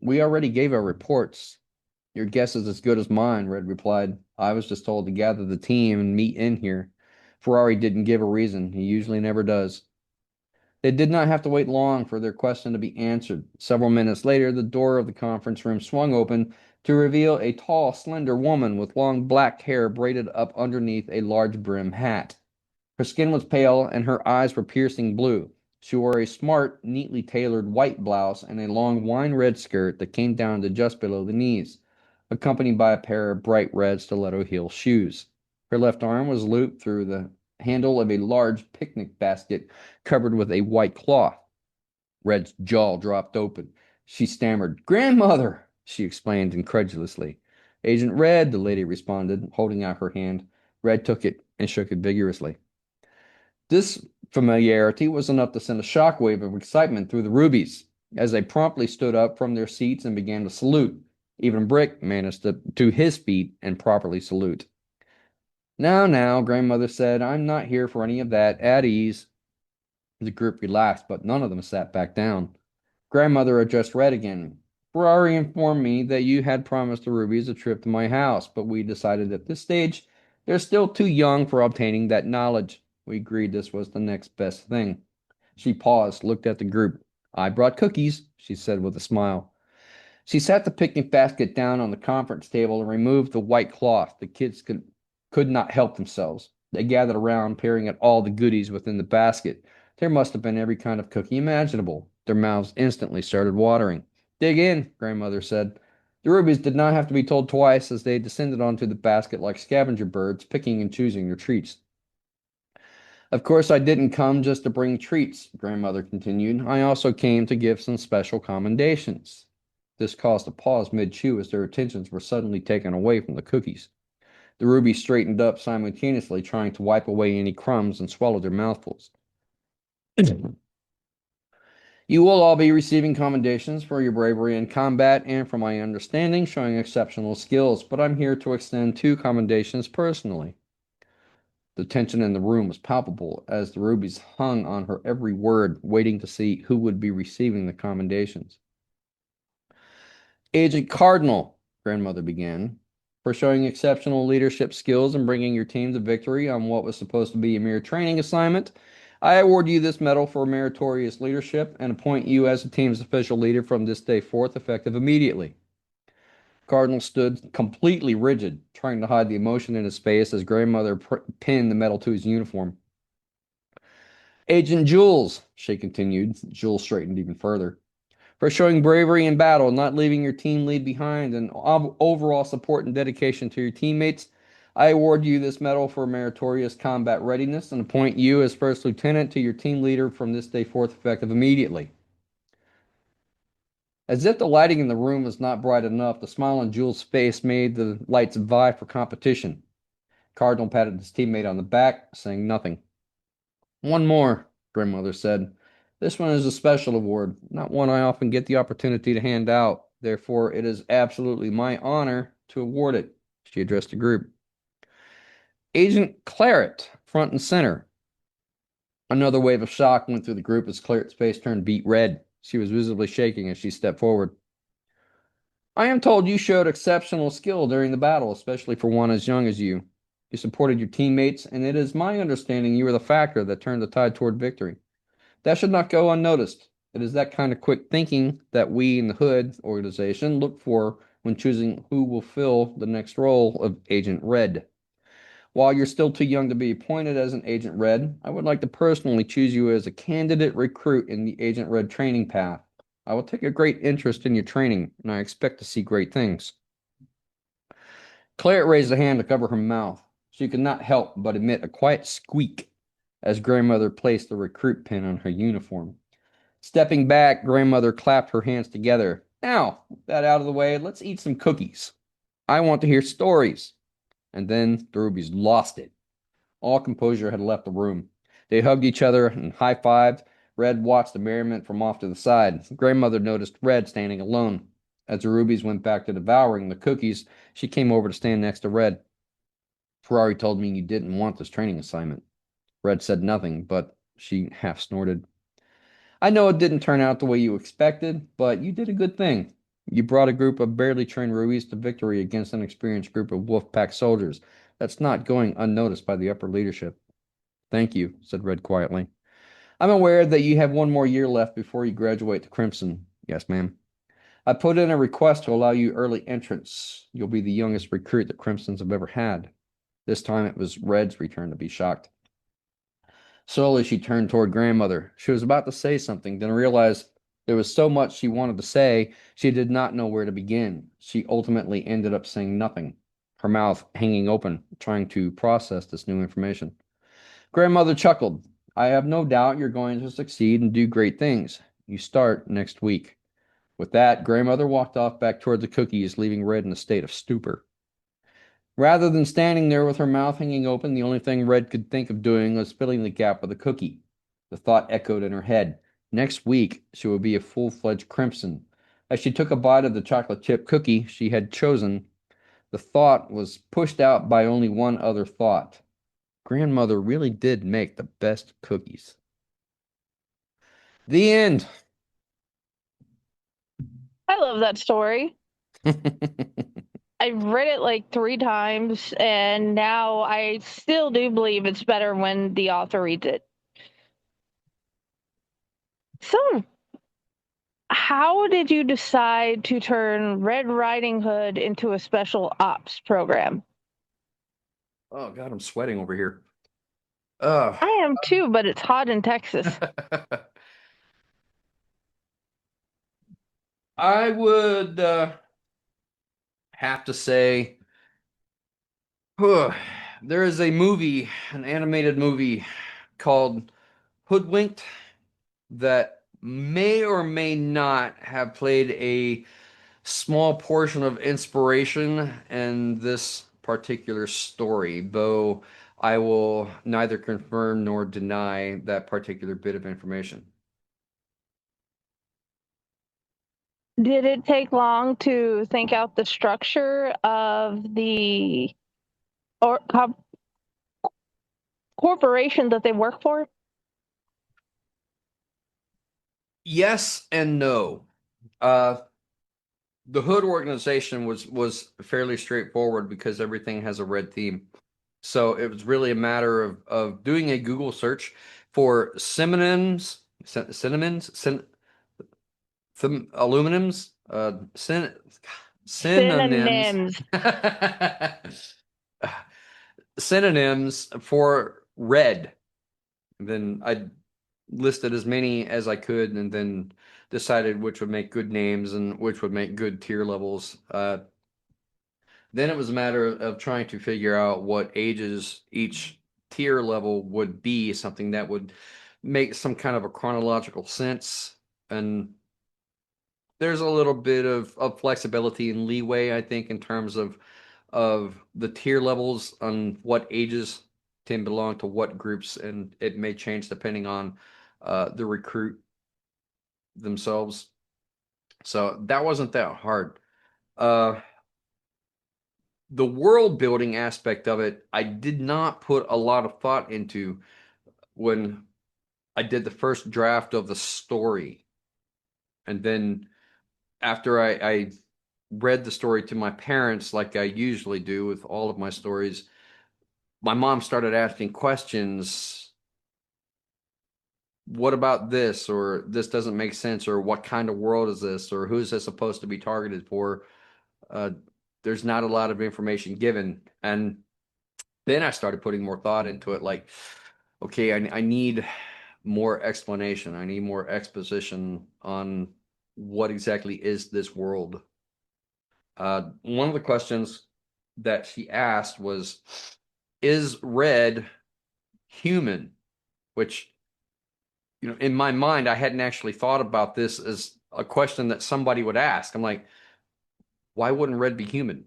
"We already gave our reports." "Your guess is as good as mine," Red replied. "I was just told to gather the team and meet in here." Ferrari didn't give a reason. He usually never does. They did not have to wait long for their question to be answered. Several minutes later, the door of the conference room swung open to reveal a tall, slender woman with long black hair braided up underneath a large brim hat. Her skin was pale and her eyes were piercing blue. She wore a smart, neatly tailored white blouse and a long wine red skirt that came down to just below the knees, accompanied by a pair of bright red stiletto heel shoes. Her left arm was looped through the handle of a large picnic basket covered with a white cloth. Red's jaw dropped open. She stammered, "Grandmother!" she explained incredulously. "Agent Red," the lady responded, holding out her hand. Red took it and shook it vigorously. This familiarity was enough to send a shockwave of excitement through the Rubies, as they promptly stood up from their seats and began to salute. Even Brick managed to his feet and properly salute. "Now, now," Grandmother said, "I'm not here for any of that. At ease." The group relaxed, but none of them sat back down. Grandmother addressed Red again. "Ferrari informed me that you had promised the Rubies a trip to my house, but we decided at this stage they're still too young for obtaining that knowledge. We agreed this was the next best thing." She paused, looked at the group. "I brought cookies," she said with a smile. She sat the picnic basket down on the conference table and removed the white cloth. The kids could not help themselves. They gathered around, peering at all the goodies within the basket. There must have been every kind of cookie imaginable. Their mouths instantly started watering. "Dig in," Grandmother said. The Rubies did not have to be told twice as they descended onto the basket like scavenger birds, picking and choosing their treats. "Of course, I didn't come just to bring treats," Grandmother continued. "I also came to give some special commendations." This caused a pause mid-chew as their attentions were suddenly taken away from the cookies. The Rubies straightened up simultaneously, trying to wipe away any crumbs and swallow their mouthfuls. "You will all be receiving commendations for your bravery in combat and for my understanding, showing exceptional skills, but I'm here to extend two commendations personally." The tension in the room was palpable as the Rubies hung on her every word, waiting to see who would be receiving the commendations. "Agent Cardinal," Grandmother began, "for showing exceptional leadership skills and bringing your team to victory on what was supposed to be a mere training assignment, I award you this medal for meritorious leadership and appoint you as the team's official leader from this day forth, effective immediately." Cardinal stood completely rigid, trying to hide the emotion in his face as Grandmother pinned the medal to his uniform. "Agent Jules," she continued. Jules straightened even further. "For showing bravery in battle, not leaving your team lead behind, and overall support and dedication to your teammates, I award you this medal for meritorious combat readiness and appoint you as first lieutenant to your team leader from this day forth, effective immediately." As if the lighting in the room was not bright enough, the smile on Jules' face made the lights vie for competition. Cardinal patted his teammate on the back, saying nothing. "One more," Grandmother said. "This one is a special award, not one I often get the opportunity to hand out. Therefore, it is absolutely my honor to award it." She addressed the group. "Agent Claret, front and center." Another wave of shock went through the group as Claret's face turned beet red. She was visibly shaking as she stepped forward. "I am told you showed exceptional skill during the battle, especially for one as young as you. You supported your teammates, and it is my understanding you were the factor that turned the tide toward victory. That should not go unnoticed. It is that kind of quick thinking that we in the Hood organization look for when choosing who will fill the next role of Agent Red. While you're still too young to be appointed as an Agent Red, I would like to personally choose you as a candidate recruit in the Agent Red training path. I will take a great interest in your training, and I expect to see great things." Claret raised a hand to cover her mouth. She could not help but emit a quiet squeak as Grandmother placed the recruit pin on her uniform. Stepping back, Grandmother clapped her hands together. "Now, with that out of the way, let's eat some cookies. I want to hear stories." And then the Rubies lost it. All composure had left the room. They hugged each other and high-fived. Red watched the merriment from off to the side. Grandmother noticed Red standing alone. As the Rubies went back to devouring the cookies, she came over to stand next to Red. "Ferrari told me you didn't want this training assignment." Red said nothing, but she half snorted. "I know it didn't turn out the way you expected, but you did a good thing. You brought a group of barely trained Rubies to victory against an experienced group of Wolfpack soldiers. That's not going unnoticed by the upper leadership." "Thank you," said Red quietly. I'm aware that you have one more year left before you graduate to Crimson. Yes, ma'am. I put in a request to allow you early entrance. You'll be the youngest recruit the Crimsons have ever had. This time it was Red's return to be shocked. Slowly she turned toward grandmother. She was about to say something, then realized there was so much she wanted to say, she did not know where to begin. She ultimately ended up saying nothing, her mouth hanging open, trying to process this new information. Grandmother chuckled. I have no doubt you're going to succeed and do great things. You start next week. With that, grandmother walked off back toward the cookies, leaving Red in a state of stupor. Rather than standing there with her mouth hanging open, the only thing Red could think of doing was filling the gap with a cookie. The thought echoed in her head. Next week, she would be a full-fledged Crimson. As she took a bite of the chocolate chip cookie she had chosen, the thought was pushed out by only one other thought. Grandmother really did make the best cookies. The end. I love that story. I've read it like 3 times, and now I still do believe it's better when the author reads it. So, how did you decide to turn Red Riding Hood into a special ops program? Oh God, I'm sweating over here. Uh, I am too, but it's hot in Texas. I would have to say, there is a movie, an animated movie called Hoodwinked that may or may not have played a small portion of inspiration in this particular story, though I will neither confirm nor deny that particular bit of information. Did it take long to think out the structure of the or corporation that they work for? Yes and no. Uh, the Hood organization was fairly straightforward because everything has a red theme. So it was really a matter of doing a Google search for synonyms, aluminums, synonyms, Synonyms. synonyms for red. And then I listed as many as I could, and then decided which would make good names and which would make good tier levels. Then it was a matter of trying to figure out what ages each tier level would be, something that would make some kind of a chronological sense. And there's a little bit of flexibility and leeway, I think, in terms of the tier levels on what ages can belong to what groups, and it may change depending on the recruit themselves. So that wasn't that hard. Uh, the world building aspect of it, I did not put a lot of thought into when I did the first draft of the story. And then after I read the story to my parents, like I usually do with all of my stories, my mom started asking questions. What about this? Or this doesn't make sense. Or what kind of world is this? Or who's this supposed to be targeted for? Uh, there's not a lot of information given. And then I started putting more thought into it. Like, okay, I need more explanation. I need more exposition on what exactly is this world. One of the questions that she asked was, is Red human? Which, in my mind, I hadn't actually thought about this as a question that somebody would ask. I'm like, why wouldn't Red be human?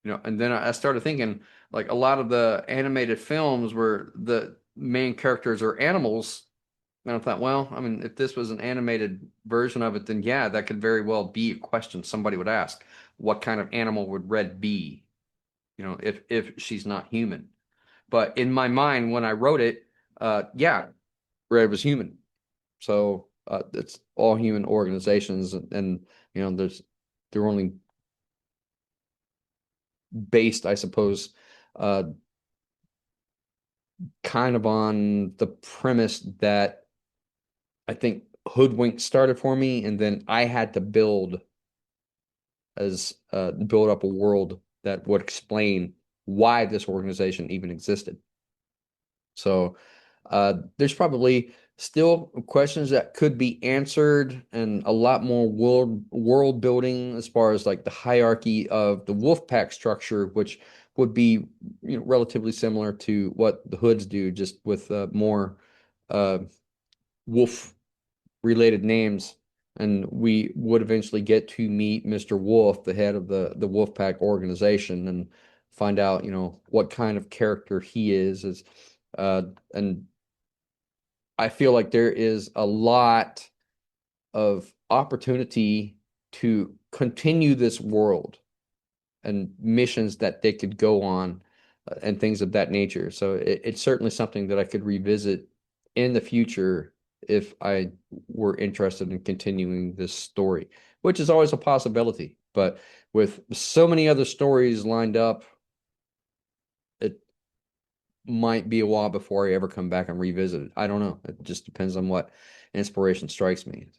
And then I started thinking, like, a lot of the animated films where the main characters are animals. And I thought, well, I mean, if this was an animated version of it, then yeah, that could very well be a question somebody would ask. What kind of animal would Red be? If she's not human. But in my mind, when I wrote it, yeah, Red was human. So it's all human organizations, and they're only based, I suppose, kind of on the premise that I think Hoodwink started for me, and then I had to build up a world that would explain why this organization even existed. So there's probably still questions that could be answered and a lot more world building as far as like the hierarchy of the wolf pack structure, which would be relatively similar to what the hoods do, just with more uh, wolf related names. And we would eventually get to meet Mr. Wolf, the head of the Wolfpack organization, and find out, what kind of character he is. And I feel like there is a lot of opportunity to continue this world and missions that they could go on and things of that nature. So it's certainly something that I could revisit in the future if I were interested in continuing this story, which is always a possibility. But with so many other stories lined up, it might be a while before I ever come back and revisit it. I don't know. It just depends on what inspiration strikes me.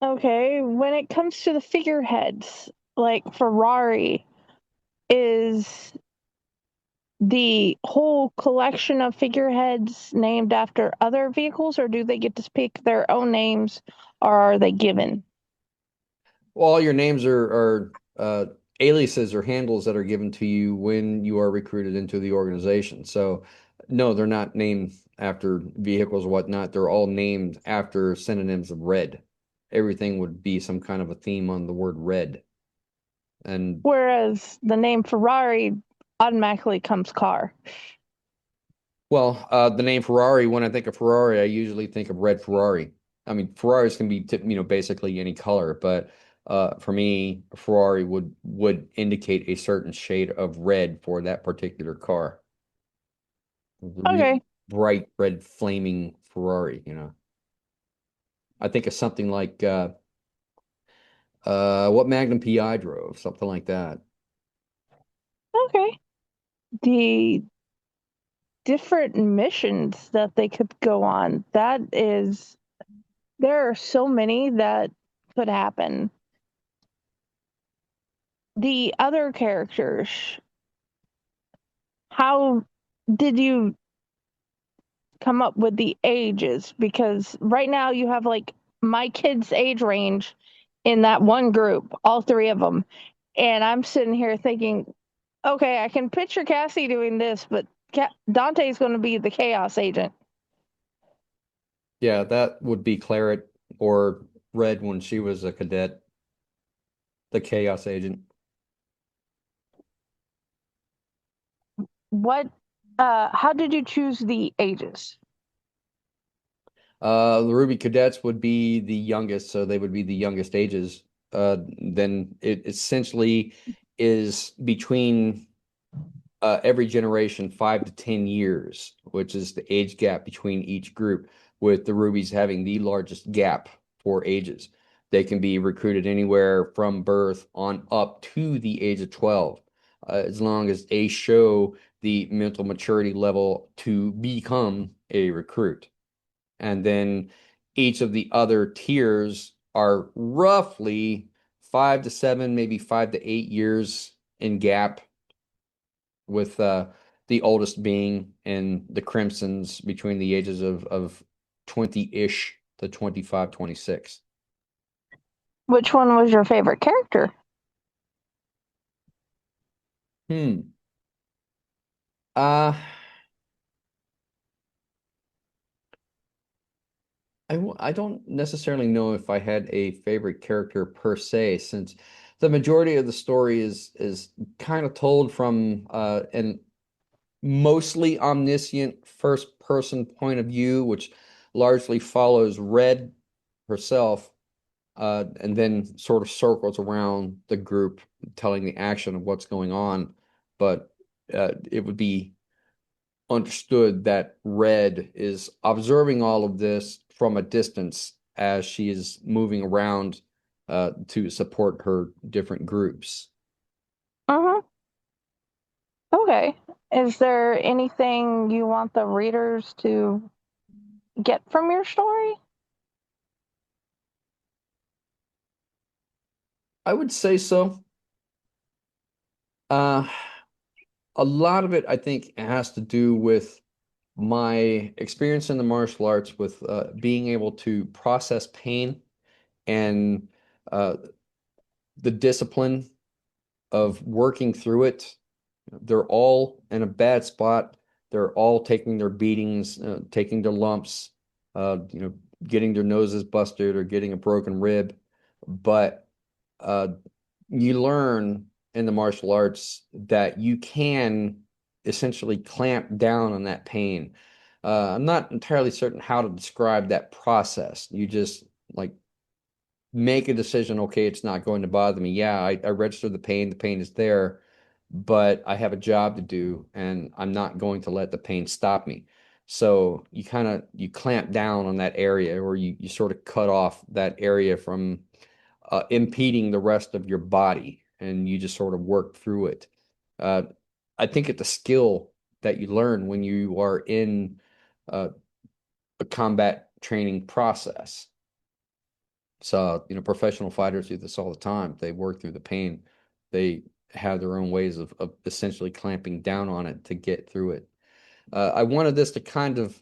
Okay, when it comes to the figureheads, like Ferrari, is the whole collection of figureheads named after other vehicles, or do they get to pick their own names, or are they given? Well, all your names are aliases or handles that are given to you when you are recruited into the organization. So, no, they're not named after vehicles or whatnot. They're all named after synonyms of red. Everything would be some kind of a theme on the word red. And Whereas the name Ferrari automatically comes car. well, the name Ferrari, when I think of Ferrari, I usually think of red Ferrari. I mean, Ferraris can be, basically any color, but for me, a Ferrari would indicate a certain shade of red for that particular car. The really Okay, bright red flaming Ferrari. I think of something like what Magnum PI drove, something like that. okay. The different missions that they could go on, there are so many that could happen. The other characters, how did you come up with the ages? Because right now you have like my kids' age range in that one group, all three of them. And I'm sitting here thinking, okay, I can picture Cassie doing this, but Dante's going to be the chaos agent. Yeah, that would be Claret or Red when she was a cadet, the Chaos Agent. What, how did you choose the ages? The Ruby Cadets would be the youngest, so they would be the youngest ages. Then it essentially is between every generation 5 to 10 years, which is the age gap between each group, with the Rubies having the largest gap for ages. They can be recruited anywhere from birth on up to the age of 12, as long as they show the mental maturity level to become a recruit. And then each of the other tiers are roughly 5 to 7, maybe 5 to 8 years in gap, with the oldest being in the Crimsons between the ages of 20-ish to 25, 26. Which one was your favorite character? Hmm. Uh, I don't necessarily know if I had a favorite character per se, since the majority of the story is kind of told from an mostly omniscient first person point of view, which largely follows Red herself, and then sort of circles around the group, telling the action of what's going on. But it would be understood that Red is observing all of this from a distance as she is moving around to support her different groups. Uh-huh. Okay. Is there anything you want the readers to get from your story? I would say so. Uh, a lot of it, I think, has to do with my experience in the martial arts with being able to process pain and uh, the discipline of working through it. They're all in a bad spot. They're all taking their beatings, taking their lumps, you know, getting their noses busted or getting a broken rib. But uh, you learn in the martial arts that you can essentially clamp down on that pain. I'm not entirely certain how to describe that process. You just like make a decision, okay, it's not going to bother me. Yeah, I register the pain is there, but I have a job to do and I'm not going to let the pain stop me. So you kind of you clamp down on that area or you sort of cut off that area from impeding the rest of your body and you just sort of work through it. Uh, I think it's a skill that you learn when you are in uh, a combat training process. So, you know, professional fighters do this all the time. They work through the pain. They have their own ways of essentially clamping down on it to get through it. I wanted this to kind of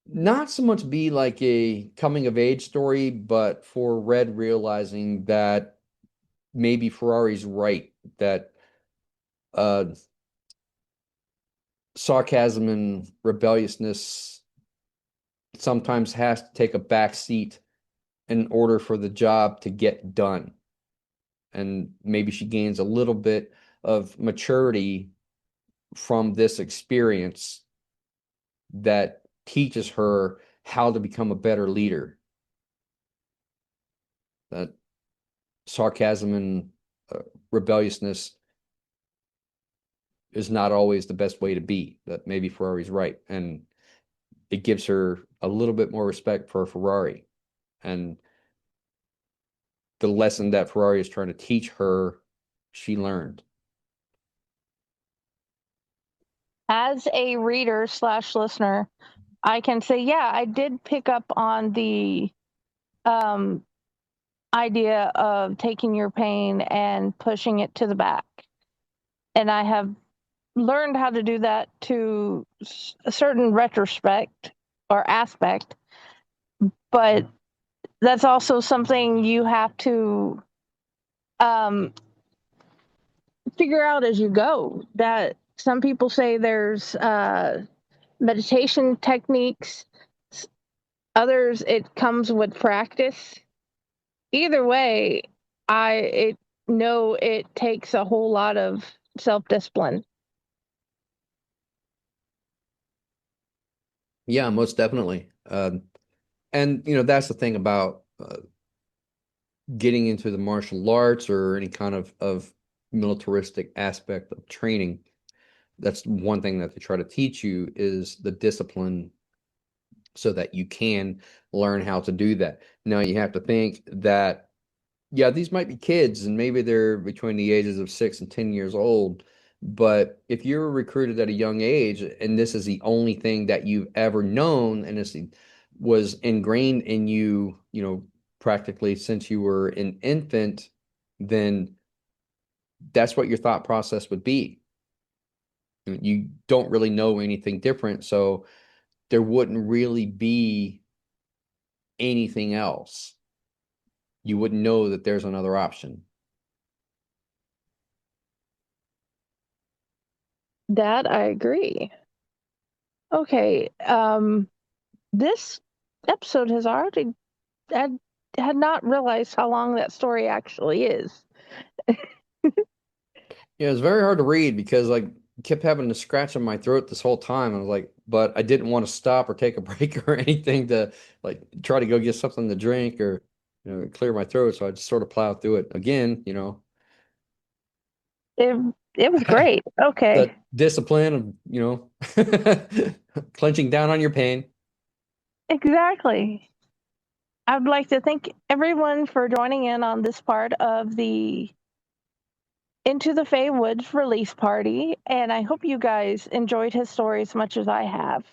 not so much be like a coming of age story, but for Red realizing that maybe Ferrari's right, that uh, sarcasm and rebelliousness sometimes has to take a back seat in order for the job to get done. And maybe she gains a little bit of maturity from this experience that teaches her how to become a better leader. That sarcasm and uh, rebelliousness is not always the best way to be. That maybe Ferrari's right. And it gives her a little bit more respect for Ferrari and the lesson that Ferrari is trying to teach her, she learned. As a reader slash listener, I can say, yeah, I did pick up on the um, idea of taking your pain and pushing it to the back. And I have learned how to do that to a certain retrospect or aspect, but that's also something you have to um, figure out as you go. That some people say there's meditation techniques, others it comes with practice. Either way, I it know it takes a whole lot of self-discipline. Yeah, most definitely. And you know, that's the thing about getting into the martial arts or any kind of militaristic aspect of training. That's one thing that they try to teach you is the discipline so that you can learn how to do that. Now you have to think that, yeah, these might be kids and maybe they're between the ages of 6 and 10 years old. But if you're recruited at a young age and this is the only thing that you've ever known and this was ingrained in you, you know, practically since you were an infant, then that's what your thought process would be. You don't really know anything different, so there wouldn't really be anything else. You wouldn't know that there's another option. That I agree. Okay, this episode has already had had not realized how long that story actually is. Yeah, it's very hard to read because like kept having to scratch in my throat this whole time. I was like, but I didn't want to stop or take a break or anything to like try to go get something to drink or clear my throat. So I just sort of plowed through it again, you know. It it was great. Okay, That discipline of, clenching down on your pain. exactly. I would like to thank everyone for joining in on this part of the Into the Fae Woods release party, and I hope you guys enjoyed his story as much as I have.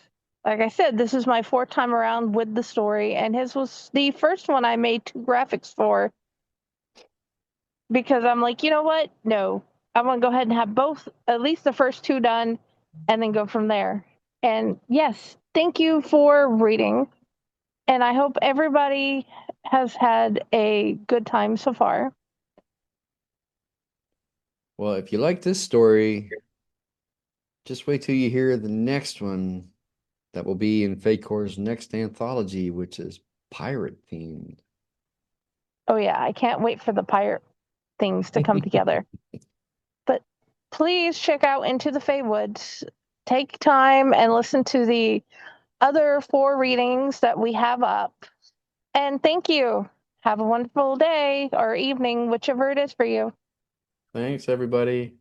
Like I said, this is my fourth time around with the story, and his was the first one I made two graphics for because I'm like, you know what? No, I want to go ahead and have both, at least the first two done, and then go from there. And yes, thank you for reading, and I hope everybody has had a good time so far. Well, if you like this story, just wait till you hear the next one that will be in Facor's next anthology, which is pirate themed. Oh, yeah, I can't wait for the pirate things to come together. But please check out Into the Fae Woods. Take time and listen to the other four readings that we have up. And thank you. Have a wonderful day or evening, whichever it is for you. Thanks, everybody.